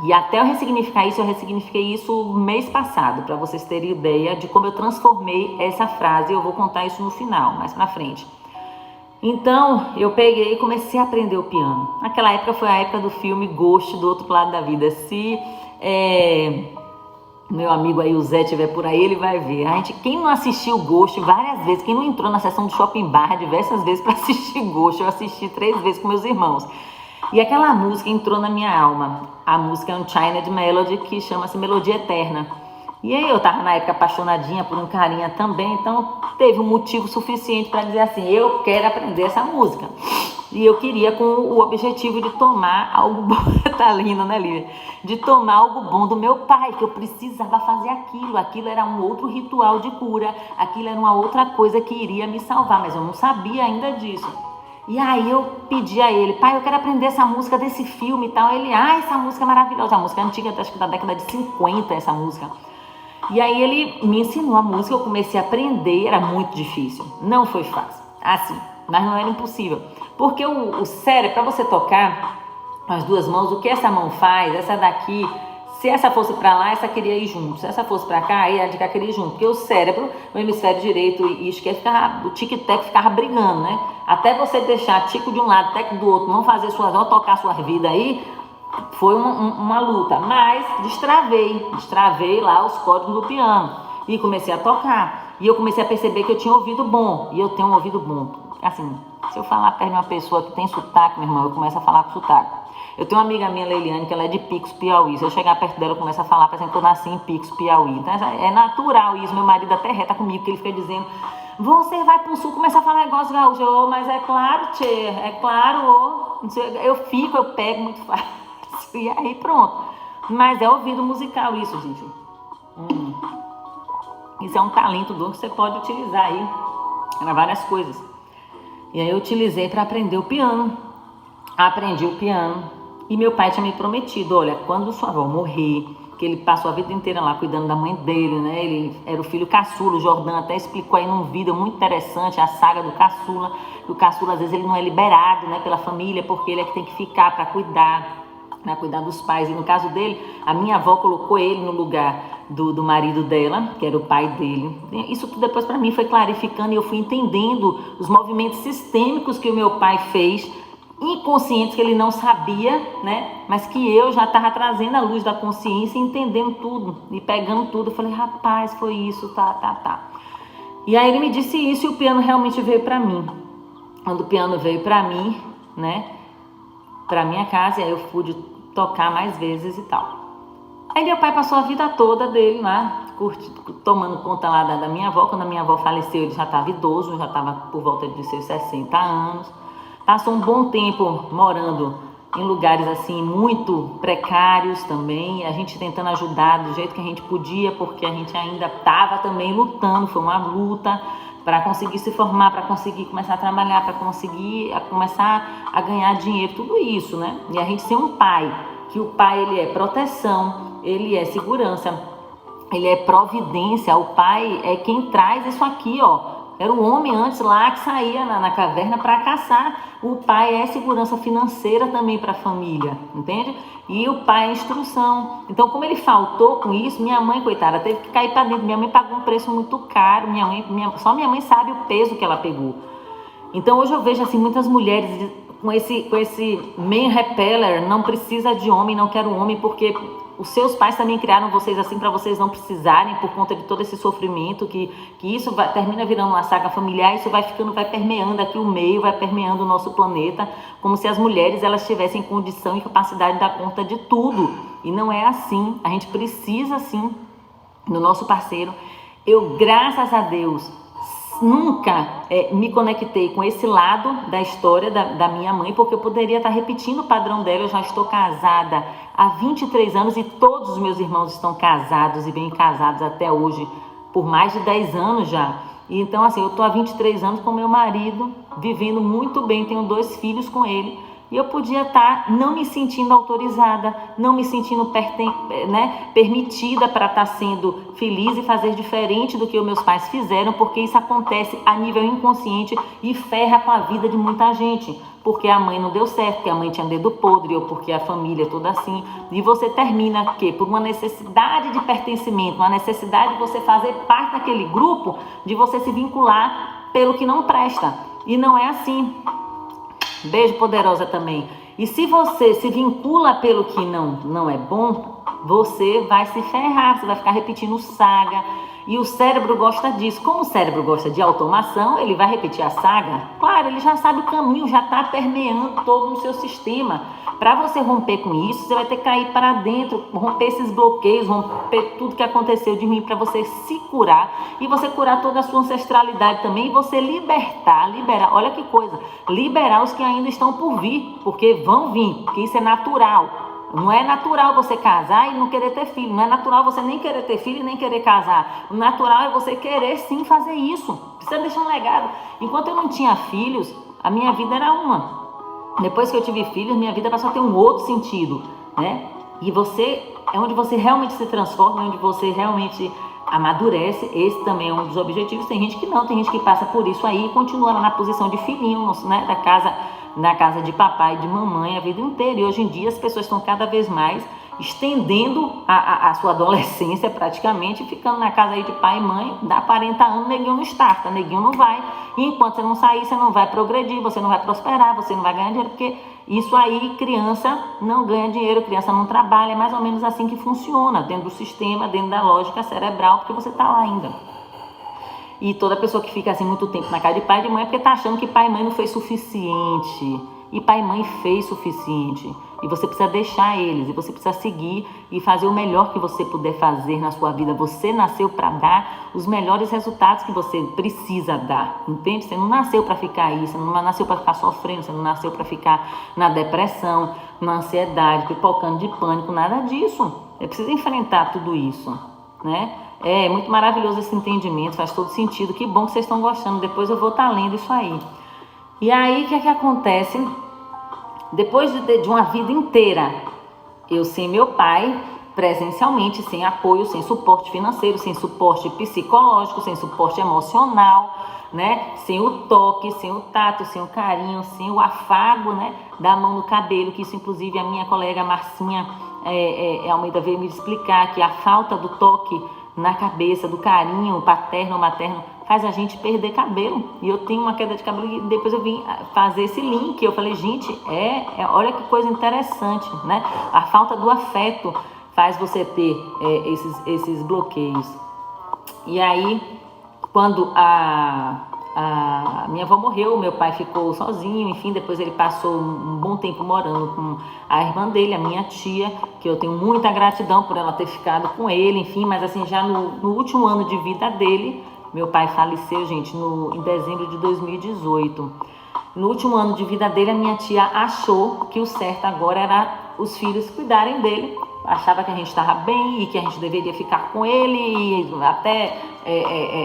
E até eu ressignificar isso, eu ressignifiquei isso mês passado, para vocês terem ideia de como eu transformei essa frase. Eu vou contar isso no final, mais pra frente. Então, eu peguei e comecei a aprender o piano. Naquela época foi a época do filme Ghost, do Outro Lado da Vida. Se meu amigo aí, o Zé, estiver por aí, ele vai ver. Quem não assistiu Ghost várias vezes, quem não entrou na sessão do Shopping Bar diversas vezes para assistir Ghost, eu assisti 3 vezes com meus irmãos. E aquela música entrou na minha alma. A música é Unchained Melody, que chama-se Melodia Eterna. E aí eu tava na época apaixonadinha por um carinha também, então teve um motivo suficiente para dizer assim, eu quero aprender essa música. E eu queria com o objetivo de tomar algo bom, tá lindo, né, Lívia? De tomar algo bom do meu pai, que eu precisava fazer aquilo. Aquilo era um outro ritual de cura, aquilo era uma outra coisa que iria me salvar, mas eu não sabia ainda disso. E aí eu pedi a ele, pai, eu quero aprender essa música desse filme e tal. Ele, essa música é maravilhosa, a música é antiga, acho que da década de 50, essa música. E aí ele me ensinou a música, eu comecei a aprender, era muito difícil, não foi fácil, assim, mas não era impossível. Porque o cérebro, para você tocar com as 2 mãos, o que essa mão faz, essa daqui, se essa fosse para lá, essa queria ir junto. Se essa fosse para cá, aí a de cá queria ir junto. Porque o cérebro, o hemisfério direito e esquerdo, o tic-tac ficava brigando, né? Até você deixar tico de um lado, teco do outro, não fazer não tocar suas vidas aí, foi uma luta. Mas destravei lá os códigos do piano e comecei a tocar. E eu comecei a perceber que eu tinha ouvido bom. E eu tenho um ouvido bom. Assim, se eu falar perto de uma pessoa que tem sotaque, meu irmão, eu começo a falar com sotaque. Eu tenho uma amiga minha, Leiliane, que ela é de Picos, Piauí. Se eu chegar perto dela, eu começo a falar, parece que eu nasci em Picos, Piauí. Então é natural isso. Meu marido até reta comigo, que ele fica dizendo, você vai pro sul, começa a falar negócio gaúcho. Mas é claro, tchê, é claro, eu pego muito fácil. E aí pronto. Mas é ouvido musical isso, gente. Isso é um talento dom que você pode utilizar aí para várias coisas. E aí eu utilizei para aprender o piano. Aprendi o piano. E meu pai tinha me prometido, olha, quando sua avó morrer, que ele passou a vida inteira lá cuidando da mãe dele, né? Ele era o filho caçula, o Jordão até explicou aí num vídeo muito interessante a saga do caçula. O caçula, às vezes, ele não é liberado, né, pela família, porque ele é que tem que ficar para cuidar dos pais. E no caso dele, a minha avó colocou ele no lugar do marido dela, que era o pai dele. Isso tudo depois para mim foi clarificando e eu fui entendendo os movimentos sistêmicos que o meu pai fez, inconscientes, que ele não sabia, né? Mas que eu já estava trazendo à luz da consciência, entendendo tudo e pegando tudo. Eu falei, rapaz, foi isso, tá. E aí ele me disse isso e o piano realmente veio para mim. Quando o piano veio para mim, né, para minha casa, aí eu pude tocar mais vezes e tal. Aí meu pai passou a vida toda dele lá, tomando conta lá da minha avó. Quando a minha avó faleceu, ele já estava idoso, já estava por volta de seus 60 anos. Passou um bom tempo morando em lugares assim muito precários também, a gente tentando ajudar do jeito que a gente podia, porque a gente ainda estava também lutando, foi uma luta para conseguir se formar, para conseguir começar a trabalhar, para conseguir começar a ganhar dinheiro, tudo isso, né? E a gente ser um pai, que o pai ele é proteção, ele é segurança, ele é providência, o pai é quem traz isso aqui, ó. Era o homem antes lá que saía na caverna para caçar. O pai é segurança financeira também para a família, entende? E o pai é instrução. Então, como ele faltou com isso, minha mãe, coitada, teve que cair para dentro. Minha mãe pagou um preço muito caro. Só minha mãe sabe o peso que ela pegou. Então, hoje eu vejo assim muitas mulheres com esse man repeller, não precisa de homem, não quero homem, porque os seus pais também criaram vocês assim para vocês não precisarem, por conta de todo esse sofrimento, que isso termina virando uma saga familiar, isso vai permeando aqui o meio, vai permeando o nosso planeta, como se as mulheres elas tivessem condição e capacidade de dar conta de tudo. E não é assim, a gente precisa sim do nosso parceiro. Eu, graças a Deus, nunca me conectei com esse lado da história da minha mãe, porque eu poderia estar repetindo o padrão dela. Eu já estou casada há 23 anos e todos os meus irmãos estão casados e bem casados até hoje, por mais de 10 anos já. E então, assim, eu estou há 23 anos com meu marido, vivendo muito bem, tenho 2 filhos com ele. E eu podia estar não me sentindo autorizada, não me sentindo permitida para estar sendo feliz e fazer diferente do que os meus pais fizeram, porque isso acontece a nível inconsciente e ferra com a vida de muita gente. Porque a mãe não deu certo, porque a mãe tinha dedo podre, ou porque a família é toda assim. E você termina que por uma necessidade de pertencimento, uma necessidade de você fazer parte daquele grupo, de você se vincular pelo que não presta. E não é assim. Beijo, poderosa também. E se você se vincula pelo que não é bom, você vai se ferrar, você vai ficar repetindo saga. E o cérebro gosta disso. Como o cérebro gosta de automação, ele vai repetir a saga. Claro, ele já sabe o caminho, já está permeando todo no seu sistema. Para você romper com isso, você vai ter que cair para dentro, romper esses bloqueios, romper tudo que aconteceu de ruim para você se curar e você curar toda a sua ancestralidade também e você liberar, olha que coisa, liberar os que ainda estão por vir, porque vão vir, porque isso é natural. Não é natural você casar e não querer ter filho. Não é natural você nem querer ter filho e nem querer casar. O natural é você querer sim fazer isso. Precisa deixar um legado. Enquanto eu não tinha filhos, a minha vida era uma. Depois que eu tive filhos, minha vida passou a ter um outro sentido, né? E você, é onde você realmente se transforma, é onde você realmente amadurece. Esse também é um dos objetivos. Tem gente que não, tem gente que passa por isso aí e continua lá na posição de filhinho, né? Na casa de papai e de mamãe a vida inteira. E hoje em dia as pessoas estão cada vez mais estendendo a sua adolescência praticamente, ficando na casa aí de pai e mãe, dá 40 anos, neguinho não starta, neguinho não vai. E enquanto você não sair, você não vai progredir, você não vai prosperar, você não vai ganhar dinheiro, porque isso aí, criança não ganha dinheiro, criança não trabalha, é mais ou menos assim que funciona, dentro do sistema, dentro da lógica cerebral, porque você está lá ainda. E toda pessoa que fica assim muito tempo na casa de pai e de mãe é porque está achando que pai e mãe não fez suficiente. E pai e mãe fez suficiente. E você precisa deixar eles, e você precisa seguir e fazer o melhor que você puder fazer na sua vida. Você nasceu para dar os melhores resultados que você precisa dar, entende? Você não nasceu para ficar aí, você não nasceu para ficar sofrendo, você não nasceu para ficar na depressão, na ansiedade, pipocando de pânico, nada disso. É preciso enfrentar tudo isso, né? É muito maravilhoso esse entendimento, faz todo sentido. Que bom que vocês estão gostando, depois eu vou estar lendo isso aí. E aí, o que é que acontece? Depois de uma vida inteira, eu sem meu pai, presencialmente, sem apoio, sem suporte financeiro, sem suporte psicológico, sem suporte emocional, né? Sem o toque, sem o tato, sem o carinho, sem o afago, né? Da mão no cabelo, que isso inclusive a minha colega Marcinha Almeida veio me explicar, que a falta do toque na cabeça, do carinho paterno ou materno, faz a gente perder cabelo. E eu tenho uma queda de cabelo e depois eu vim fazer esse link. Eu falei, gente, olha que coisa interessante, né? A falta do afeto faz você ter esses bloqueios. E aí, quando a minha avó morreu, meu pai ficou sozinho, enfim, depois ele passou um bom tempo morando com a irmã dele, a minha tia, que eu tenho muita gratidão por ela ter ficado com ele, enfim, mas assim, já no último ano de vida dele, meu pai faleceu, gente, em dezembro de 2018. No último ano de vida dele, a minha tia achou que o certo agora era os filhos cuidarem dele. Achava que a gente estava bem e que a gente deveria ficar com ele e até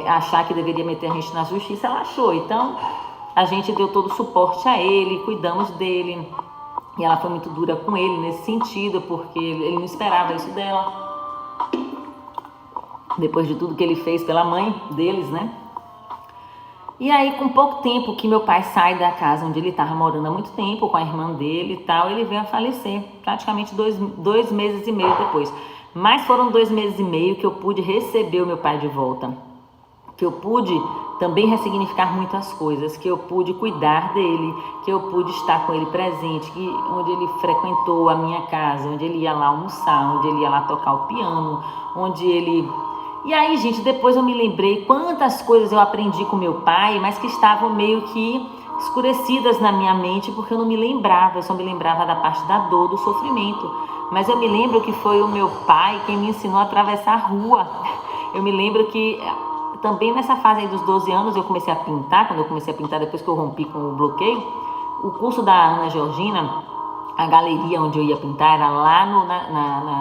achar que deveria meter a gente na justiça, ela achou. Então, a gente deu todo o suporte a ele, cuidamos dele. E ela foi muito dura com ele nesse sentido, porque ele não esperava isso dela. Depois de tudo que ele fez pela mãe deles, né? E aí, com pouco tempo que meu pai sai da casa onde ele estava morando há muito tempo, com a irmã dele e tal, ele veio a falecer, praticamente dois meses e meio depois. Mas foram 2 meses e meio que eu pude receber o meu pai de volta, que eu pude também ressignificar muitas coisas, que eu pude cuidar dele, que eu pude estar com ele presente, onde ele frequentou a minha casa, onde ele ia lá almoçar, onde ele ia lá tocar o piano, onde ele... E aí, gente, depois eu me lembrei quantas coisas eu aprendi com meu pai, mas que estavam meio que escurecidas na minha mente, porque eu não me lembrava, eu só me lembrava da parte da dor, do sofrimento. Mas eu me lembro que foi o meu pai quem me ensinou a atravessar a rua. Eu me lembro que também nessa fase aí dos 12 anos eu comecei a pintar, quando eu comecei a pintar depois que eu rompi com o bloqueio, o curso da Ana Georgina, a galeria onde eu ia pintar era lá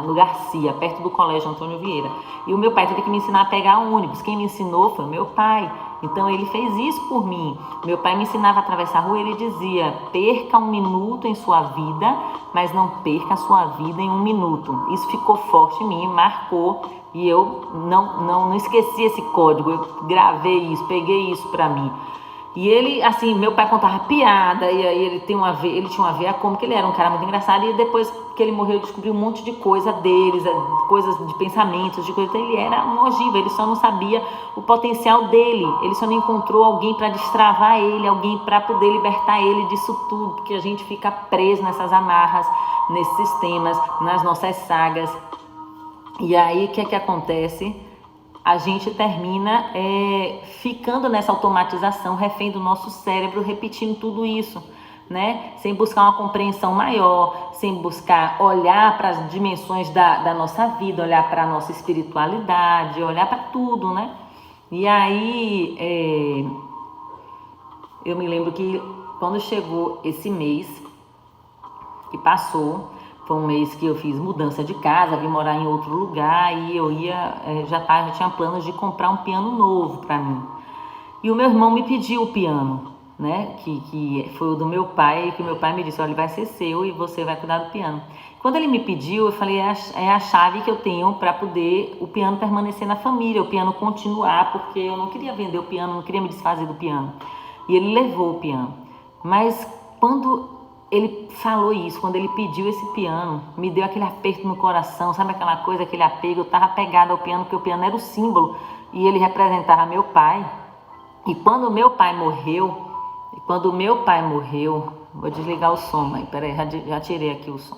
no Garcia, perto do Colégio Antônio Vieira. E o meu pai teve que me ensinar a pegar um ônibus. Quem me ensinou foi o meu pai. Então ele fez isso por mim. Meu pai me ensinava a atravessar a rua e ele dizia: perca 1 minuto em sua vida, mas não perca a sua vida em 1 minuto. Isso ficou forte em mim, marcou. E eu não esqueci esse código. Eu gravei isso, peguei isso para mim. E ele, assim, meu pai contava piada, e aí ele tinha uma veia cômica, ele era um cara muito engraçado, e depois que ele morreu eu descobri um monte de coisa deles, coisas de pensamentos, de coisas, então ele era um ogiva, ele só não sabia o potencial dele, ele só não encontrou alguém para destravar ele, alguém para poder libertar ele disso tudo, porque a gente fica preso nessas amarras, nesses sistemas, nas nossas sagas. E aí, o que é que acontece? A gente termina ficando nessa automatização, refém do nosso cérebro, repetindo tudo isso, né? Sem buscar uma compreensão maior, sem buscar olhar para as dimensões da nossa vida, olhar para a nossa espiritualidade, olhar para tudo, né? E aí, eu me lembro que quando chegou esse mês que passou, foi um mês que eu fiz mudança de casa, vim morar em outro lugar e eu já tinha planos de comprar um piano novo para mim. E o meu irmão me pediu o piano, né? Que foi o do meu pai, que meu pai me disse, olha, vai ser seu e você vai cuidar do piano. Quando ele me pediu, eu falei, é a chave que eu tenho para poder o piano permanecer na família, o piano continuar, porque eu não queria vender o piano, não queria me desfazer do piano. E ele levou o piano. Mas quando ele falou isso, quando ele pediu esse piano, me deu aquele aperto no coração, sabe aquela coisa, aquele apego? Eu estava apegada ao piano, porque o piano era o símbolo e ele representava meu pai. E quando o meu pai morreu, vou desligar o som, mãe, peraí, já tirei aqui o som.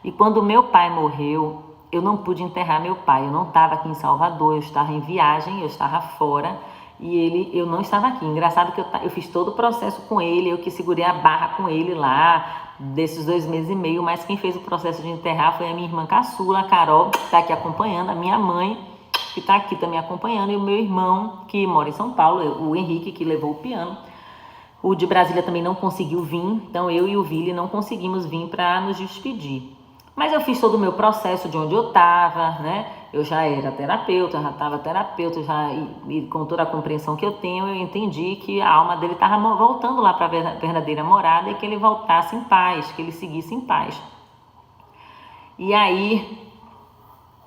E quando o meu pai morreu, eu não pude enterrar meu pai, eu não estava aqui em Salvador, eu estava em viagem, eu estava fora. E eu não estava aqui. Engraçado que eu fiz todo o processo com ele, eu que segurei a barra com ele lá, desses 2 meses e meio, mas quem fez o processo de enterrar foi a minha irmã caçula, a Carol, que está aqui acompanhando, a minha mãe, que está aqui também acompanhando, e o meu irmão, que mora em São Paulo, o Henrique, que levou o piano. O de Brasília também não conseguiu vir, então eu e o Vili não conseguimos vir para nos despedir. Mas eu fiz todo o meu processo de onde eu estava, né? Eu já era terapeuta, já estava terapeuta, e com toda a compreensão que eu tenho, eu entendi que a alma dele estava voltando lá para a verdadeira morada e que ele voltasse em paz, que ele seguisse em paz. E aí,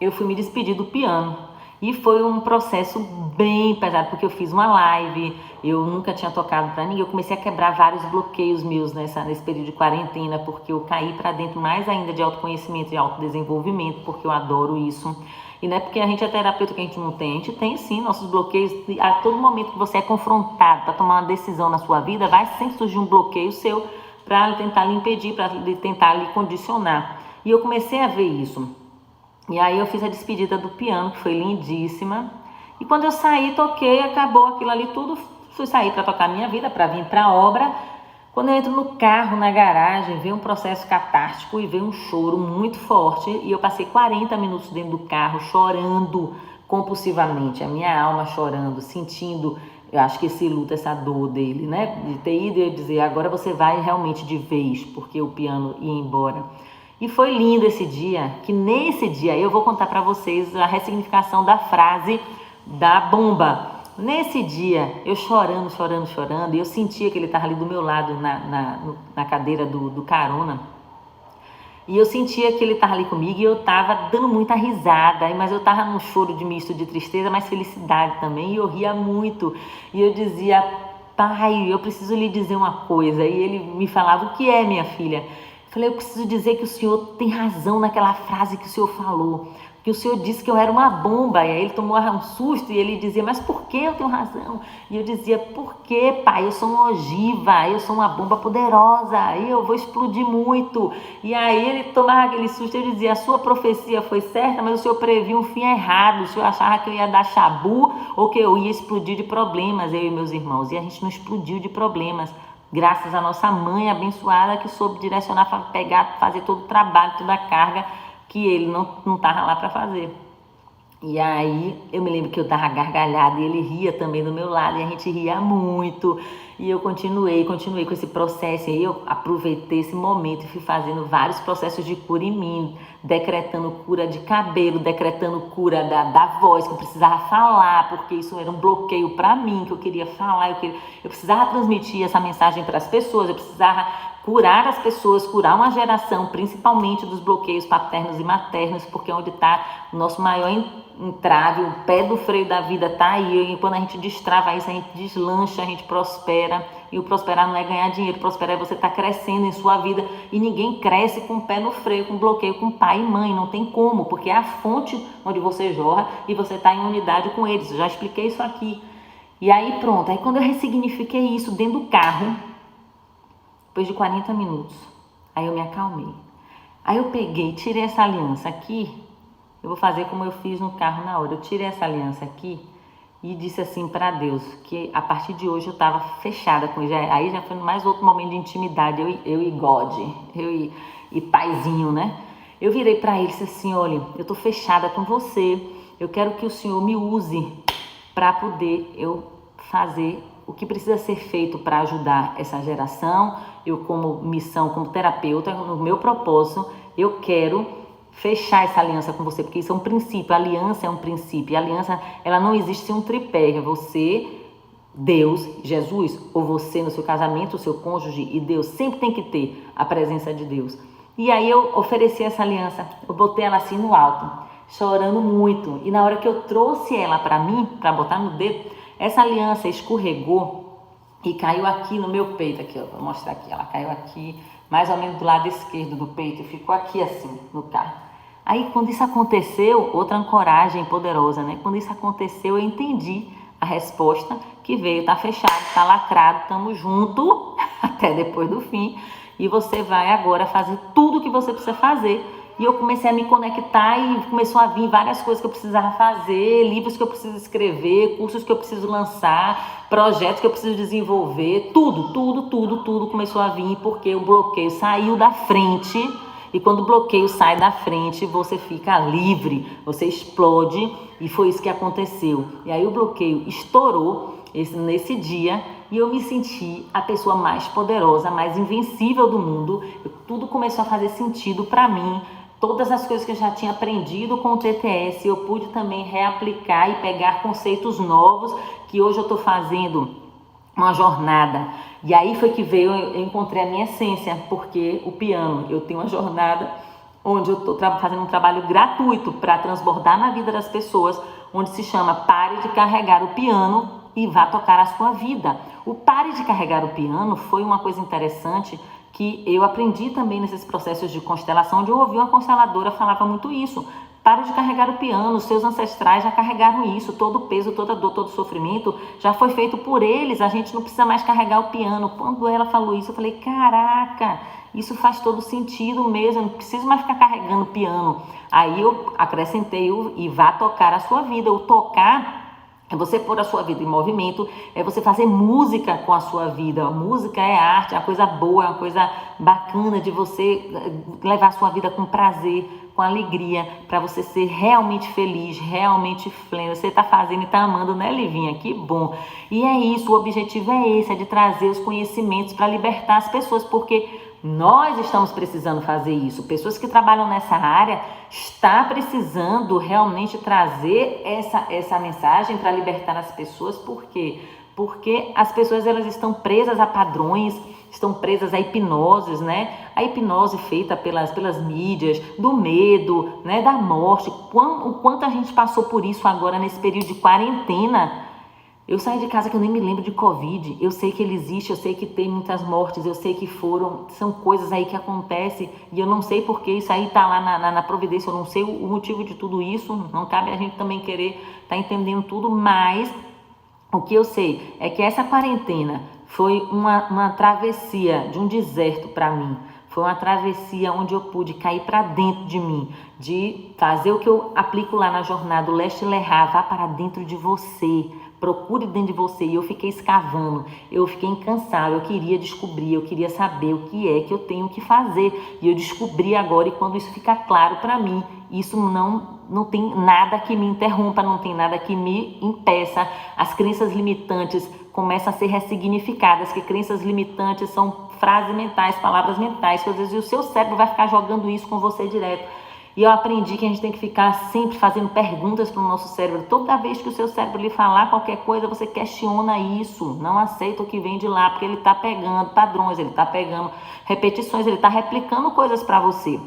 eu fui me despedir do piano. E foi um processo bem pesado, porque eu fiz uma live, eu nunca tinha tocado para ninguém, eu comecei a quebrar vários bloqueios meus nesse período de quarentena, porque eu caí para dentro mais ainda de autoconhecimento e autodesenvolvimento, porque eu adoro isso. E não é porque a gente é terapeuta que a gente não tem, a gente tem sim nossos bloqueios. A todo momento que você é confrontado para tomar uma decisão na sua vida, vai sempre surgir um bloqueio seu para tentar lhe impedir, para tentar lhe condicionar. E eu comecei a ver isso. E aí eu fiz a despedida do piano, que foi lindíssima. E quando eu saí, toquei, acabou aquilo ali tudo. Fui sair para tocar minha vida, para vir para a obra. Quando eu entro no carro, na garagem, veio um processo catártico e veio um choro muito forte. E eu passei 40 minutos dentro do carro, chorando compulsivamente. A minha alma chorando, sentindo, eu acho que esse luto, essa dor dele, né? De ter ido e dizer, agora você vai realmente de vez, porque o piano ia embora. E foi lindo esse dia, que nesse dia eu vou contar para vocês a ressignificação da frase da bomba. Nesse dia, eu chorando, e eu sentia que ele estava ali do meu lado na cadeira do carona. E eu sentia que ele estava ali comigo e eu estava dando muita risada, mas eu estava num choro de misto de tristeza, mas felicidade também, e eu ria muito. E eu dizia, pai, eu preciso lhe dizer uma coisa. E ele me falava, o que é, minha filha? Falei, eu preciso dizer que o senhor tem razão naquela frase que o senhor falou, que o senhor disse que eu era uma bomba. E aí ele tomou um susto e ele dizia, mas por que eu tenho razão? E eu dizia, porque, pai, eu sou uma ogiva, eu sou uma bomba poderosa, e eu vou explodir muito. E aí ele tomava aquele susto e eu dizia, a sua profecia foi certa, mas o senhor previu um fim errado, o senhor achava que eu ia dar chabu ou que eu ia explodir de problemas, eu e meus irmãos. E a gente não explodiu de problemas. Graças à nossa mãe abençoada que soube direcionar para pegar, fazer todo o trabalho, toda a carga que ele não estava lá para fazer. E aí eu me lembro que eu dava gargalhada e ele ria também do meu lado e a gente ria muito. E eu continuei com esse processo. E aí eu aproveitei esse momento e fui fazendo vários processos de cura em mim, decretando cura de cabelo, decretando cura da voz, que eu precisava falar, porque isso era um bloqueio para mim, que eu queria falar, eu precisava transmitir essa mensagem para as pessoas, eu precisava curar as pessoas, curar uma geração, principalmente dos bloqueios paternos e maternos, porque é onde está o nosso maior entrave, o pé do freio da vida está aí, e quando a gente destrava isso, a gente deslancha, a gente prospera, e o prosperar não é ganhar dinheiro, prosperar é você estar crescendo em sua vida, e ninguém cresce com o pé no freio, com bloqueio, com pai e mãe, não tem como, porque é a fonte onde você jorra, e você está em unidade com eles, eu já expliquei isso aqui. E aí pronto, aí quando eu ressignifiquei isso dentro do carro, depois de 40 minutos, aí eu me acalmei. Aí eu peguei, tirei essa aliança aqui eu vou fazer como eu fiz no carro na hora. Eu tirei essa aliança aqui e disse assim para Deus, que a partir de hoje eu estava fechada com ele. Aí já foi mais outro momento de intimidade, eu e God, eu e paizinho, né? Eu virei para ele e disse assim, olha, eu tô fechada com você, eu quero que o Senhor me use para poder eu fazer o que precisa ser feito para ajudar essa geração. Eu, como missão, como terapeuta, no meu propósito, eu quero fechar essa aliança com você, porque isso é um princípio, a aliança é um princípio, e a aliança, ela não existe sem um tripé, é você, Deus, Jesus, ou você no seu casamento, o seu cônjuge e Deus, sempre tem que ter a presença de Deus. E aí eu ofereci essa aliança, eu botei ela assim no alto, chorando muito, e na hora que eu trouxe ela para mim, para botar no dedo, essa aliança escorregou e caiu aqui no meu peito, aqui, ó, vou mostrar aqui, ela caiu aqui, mais ou menos do lado esquerdo do peito, e ficou aqui assim, no carro. Aí quando isso aconteceu, outra ancoragem poderosa, né? Quando isso aconteceu, eu entendi a resposta que veio, tá fechado, tá lacrado, estamos juntos até depois do fim, e você vai agora fazer tudo o que você precisa fazer. E eu comecei a me conectar e começou a vir várias coisas que eu precisava fazer, livros que eu preciso escrever, cursos que eu preciso lançar, projetos que eu preciso desenvolver, tudo começou a vir porque o bloqueio saiu da frente. E quando o bloqueio sai da frente, você fica livre, você explode, e foi isso que aconteceu. E aí o bloqueio estourou nesse dia e eu me senti a pessoa mais poderosa, mais invencível do mundo. Tudo começou a fazer sentido para mim. Todas as coisas que eu já tinha aprendido com o TTS, eu pude também reaplicar e pegar conceitos novos que hoje eu estou fazendo uma jornada. E aí foi que veio, eu encontrei a minha essência, porque o piano, eu tenho uma jornada onde eu estou fazendo um trabalho gratuito para transbordar na vida das pessoas, onde se chama Pare de Carregar o Piano e Vá Tocar a Sua Vida. O Pare de Carregar o Piano foi uma coisa interessante que eu aprendi também nesses processos de constelação, onde eu ouvi uma consteladora falava muito isso. Pare de carregar o piano, os seus ancestrais já carregaram isso, todo o peso, toda a dor, todo o sofrimento já foi feito por eles, a gente não precisa mais carregar o piano. Quando ela falou isso, eu falei, caraca, isso faz todo sentido mesmo, eu não preciso mais ficar carregando o piano. Aí eu acrescentei o e vá tocar a sua vida. O tocar é você pôr a sua vida em movimento, é você fazer música com a sua vida. A música é arte, é uma coisa boa, é uma coisa bacana de você levar a sua vida com prazer, com alegria, para você ser realmente feliz, realmente pleno. Você está fazendo e está amando, né, Livinha? Que bom! E é isso, o objetivo é esse, é de trazer os conhecimentos para libertar as pessoas, porque nós estamos precisando fazer isso. Pessoas que trabalham nessa área estão precisando realmente trazer essa mensagem para libertar as pessoas. Por quê? Porque as pessoas, elas estão presas a padrões, estão presas a hipnoses, né? A hipnose feita pelas mídias, do medo, né? Da morte. O quanto a gente passou por isso agora nesse período de quarentena. Eu saí de casa que eu nem me lembro de Covid. Eu sei que ele existe, eu sei que tem muitas mortes, eu sei que são coisas aí que acontecem e eu não sei porque isso aí tá lá na providência, eu não sei o motivo de tudo isso, não cabe a gente também querer tá entendendo tudo, mas o que eu sei é que essa quarentena foi uma travessia de um deserto para mim. Foi uma travessia onde eu pude cair para dentro de mim, de fazer o que eu aplico lá na jornada, o Leste Lerrar, vá para dentro de você, procure dentro de você. E eu fiquei escavando, eu fiquei incansável, eu queria descobrir, eu queria saber o que é que eu tenho que fazer. E eu descobri agora, e quando isso fica claro para mim, isso não tem nada que me interrompa, não tem nada que me impeça. As crenças limitantes começam a ser ressignificadas, que crenças limitantes são frases mentais, palavras mentais, que às vezes o seu cérebro vai ficar jogando isso com você direto. E eu aprendi que a gente tem que ficar sempre fazendo perguntas para o nosso cérebro. Toda vez que o seu cérebro lhe falar qualquer coisa, você questiona isso. Não aceita o que vem de lá, porque ele está pegando padrões, ele está pegando repetições, ele está replicando coisas para você,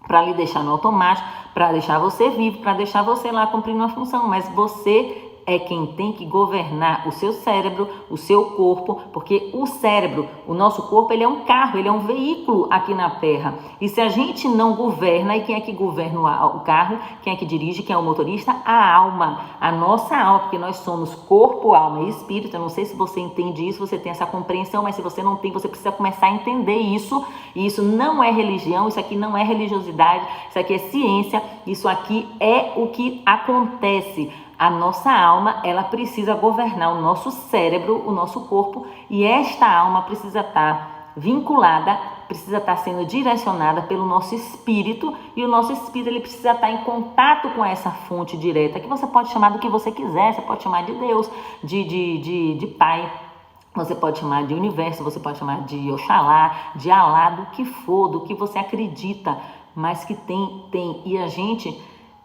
para lhe deixar no automático, para deixar você vivo, para deixar você lá cumprindo uma função. Mas você é quem tem que governar o seu cérebro, o seu corpo, porque o cérebro, o nosso corpo, ele é um carro, ele é um veículo aqui na Terra. E se a gente não governa, e quem é que governa o carro? Quem é que dirige? Quem é o motorista? A alma, a nossa alma, porque nós somos corpo, alma e espírito. Eu não sei se você entende isso, você tem essa compreensão, mas se você não tem, você precisa começar a entender isso. E isso não é religião, isso aqui não é religiosidade, isso aqui é ciência, isso aqui é o que acontece. A nossa alma, ela precisa governar o nosso cérebro, o nosso corpo, e esta alma precisa estar vinculada, precisa estar sendo direcionada pelo nosso espírito, e o nosso espírito ele precisa estar em contato com essa fonte direta, que você pode chamar do que você quiser, você pode chamar de Deus, de Pai, você pode chamar de universo, você pode chamar de Oxalá, de Alá, do que for, do que você acredita, mas que tem, e a gente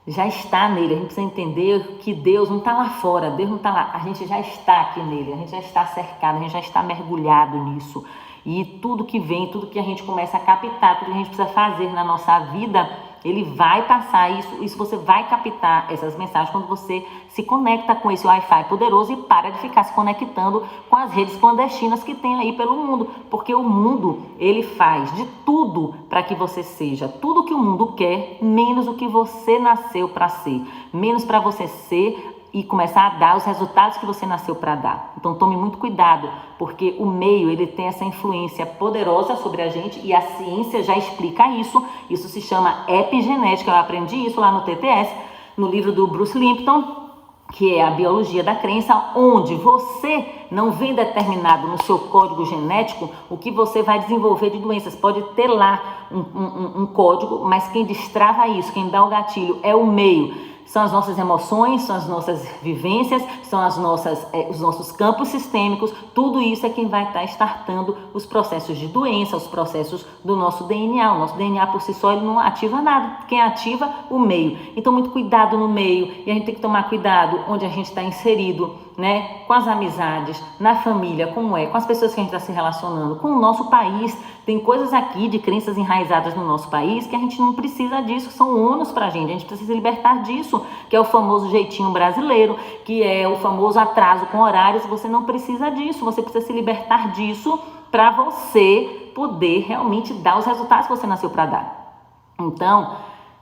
já está nele. A gente precisa entender que Deus não está lá fora, Deus não está lá, a gente já está aqui nele, a gente já está cercado, a gente já está mergulhado nisso. E tudo que vem, tudo que a gente começa a captar, tudo que a gente precisa fazer na nossa vida, ele vai passar isso você vai captar essas mensagens quando você se conecta com esse Wi-Fi poderoso e para de ficar se conectando com as redes clandestinas que tem aí pelo mundo, porque o mundo, ele faz de tudo para que você seja tudo que o mundo quer, menos o que você nasceu para ser, menos para você ser e começar a dar os resultados que você nasceu para dar. Então tome muito cuidado, porque o meio ele tem essa influência poderosa sobre a gente e a ciência já explica isso. Isso se chama epigenética. Eu aprendi isso lá no TTS, no livro do Bruce Lipton, que é a biologia da crença, onde você não vem determinado no seu código genético o que você vai desenvolver de doenças. Pode ter lá um código, mas quem destrava isso, quem dá o gatilho é o meio. São as nossas emoções, são as nossas vivências, são os nossos campos sistêmicos, tudo isso é quem vai estar startando os processos de doença, os processos do nosso DNA. O nosso DNA por si só ele não ativa nada, quem ativa o meio. Então muito cuidado no meio, e a gente tem que tomar cuidado onde a gente está inserido, né? Com as amizades, na família, como é, com as pessoas que a gente está se relacionando, com o nosso país. Tem coisas aqui de crenças enraizadas no nosso país que a gente não precisa disso, são ônus pra gente, a gente precisa se libertar disso, que é o famoso jeitinho brasileiro, que é o famoso atraso com horários. Você não precisa disso, você precisa se libertar disso para você poder realmente dar os resultados que você nasceu para dar. Então,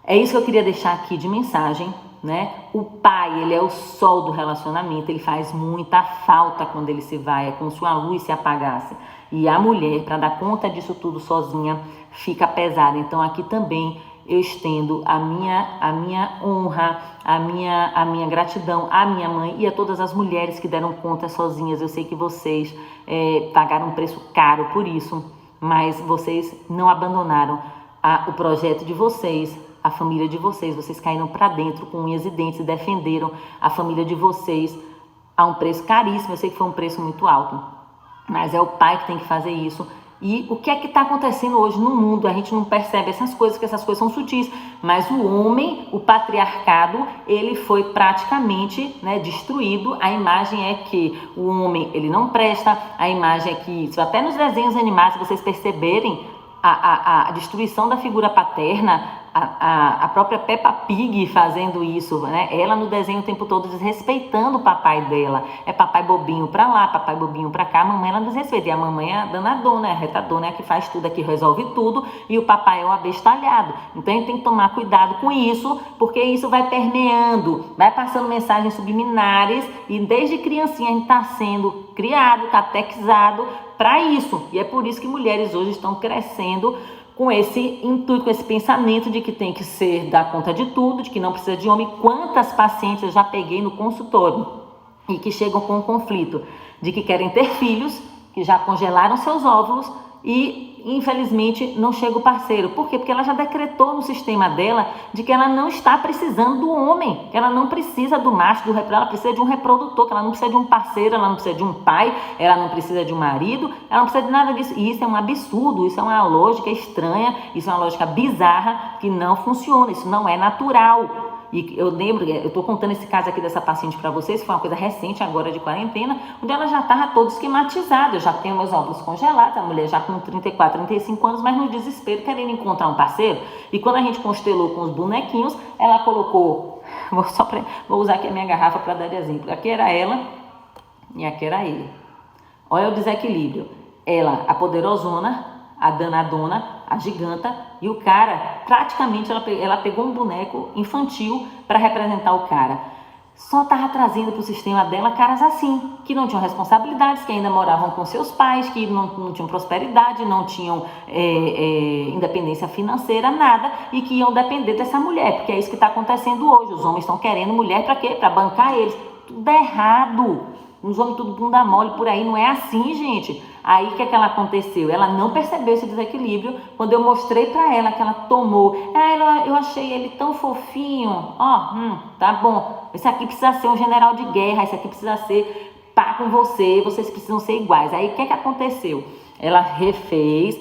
é isso que eu queria deixar aqui de mensagem, né? O pai, ele é o sol do relacionamento, ele faz muita falta quando ele se vai, é como se uma luz se apagasse. E a mulher, para dar conta disso tudo sozinha, fica pesada. Então aqui também eu estendo a minha honra, a minha gratidão à minha mãe e a todas as mulheres que deram conta sozinhas. Eu sei que vocês pagaram um preço caro por isso, mas vocês não abandonaram o projeto de vocês, a família de vocês. Vocês caíram para dentro com unhas e dentes e defenderam a família de vocês a um preço caríssimo. Eu sei que foi um preço muito alto, mas é o pai que tem que fazer isso. E o que é que está acontecendo hoje no mundo? A gente não percebe essas coisas, porque essas coisas são sutis, mas o homem, o patriarcado, ele foi praticamente, né, destruído. A imagem é que o homem, ele não presta, a imagem é que, até nos desenhos animados, se vocês perceberem, a destruição da figura paterna, a própria Peppa Pig fazendo isso, né? Ela no desenho o tempo todo desrespeitando o papai dela. É papai bobinho pra lá, papai bobinho pra cá. A mamãe ela desrespeita. E a mamãe é a danadona, é a retadona, é a que faz tudo, é a que resolve tudo. E o papai é o abestalhado. Então a gente tem que tomar cuidado com isso, porque isso vai permeando, vai passando mensagens subliminares. E desde criancinha a gente está sendo criado, catequizado para isso. E é por isso que mulheres hoje estão crescendo com esse intuito, com esse pensamento de que tem que dar conta de tudo, de que não precisa de homem. Quantas pacientes eu já peguei no consultório e que chegam com um conflito de que querem ter filhos, que já congelaram seus óvulos e infelizmente não chega o parceiro. Por quê? Porque ela já decretou no sistema dela de que ela não está precisando do homem, que ela não precisa do macho, do reprodutor, ela precisa de um reprodutor, que ela não precisa de um parceiro, ela não precisa de um pai, ela não precisa de um marido, ela não precisa de nada disso. E isso é um absurdo, isso é uma lógica estranha, isso é uma lógica bizarra que não funciona, isso não é natural. E eu lembro, eu estou contando esse caso aqui dessa paciente para vocês, que foi uma coisa recente agora de quarentena, onde ela já estava toda esquematizada. Eu já tenho meus óvulos congelados, a mulher já com 34, 35 anos, mas no desespero, querendo encontrar um parceiro. E quando a gente constelou com os bonequinhos, ela colocou Vou usar aqui a minha garrafa para dar de exemplo. Aqui era ela e aqui era ele. Olha o desequilíbrio. Ela, a poderosona, a danadona, a giganta, e o cara, praticamente ela pegou um boneco infantil para representar o cara. Só estava trazendo para o sistema dela caras assim, que não tinham responsabilidades, que ainda moravam com seus pais, que não tinham prosperidade, não tinham independência financeira, nada, e que iam depender dessa mulher, porque é isso que está acontecendo hoje. Os homens estão querendo mulher para quê? Para bancar eles. Tudo errado. Os homens tudo bunda mole por aí, não é assim, gente. Aí o que é que ela aconteceu? Ela não percebeu esse desequilíbrio quando eu mostrei pra ela que ela tomou. Eu achei ele tão fofinho. Tá bom. Esse aqui precisa ser um general de guerra, esse aqui precisa ser pá com você, vocês precisam ser iguais. Aí o que é que aconteceu? Ela refez,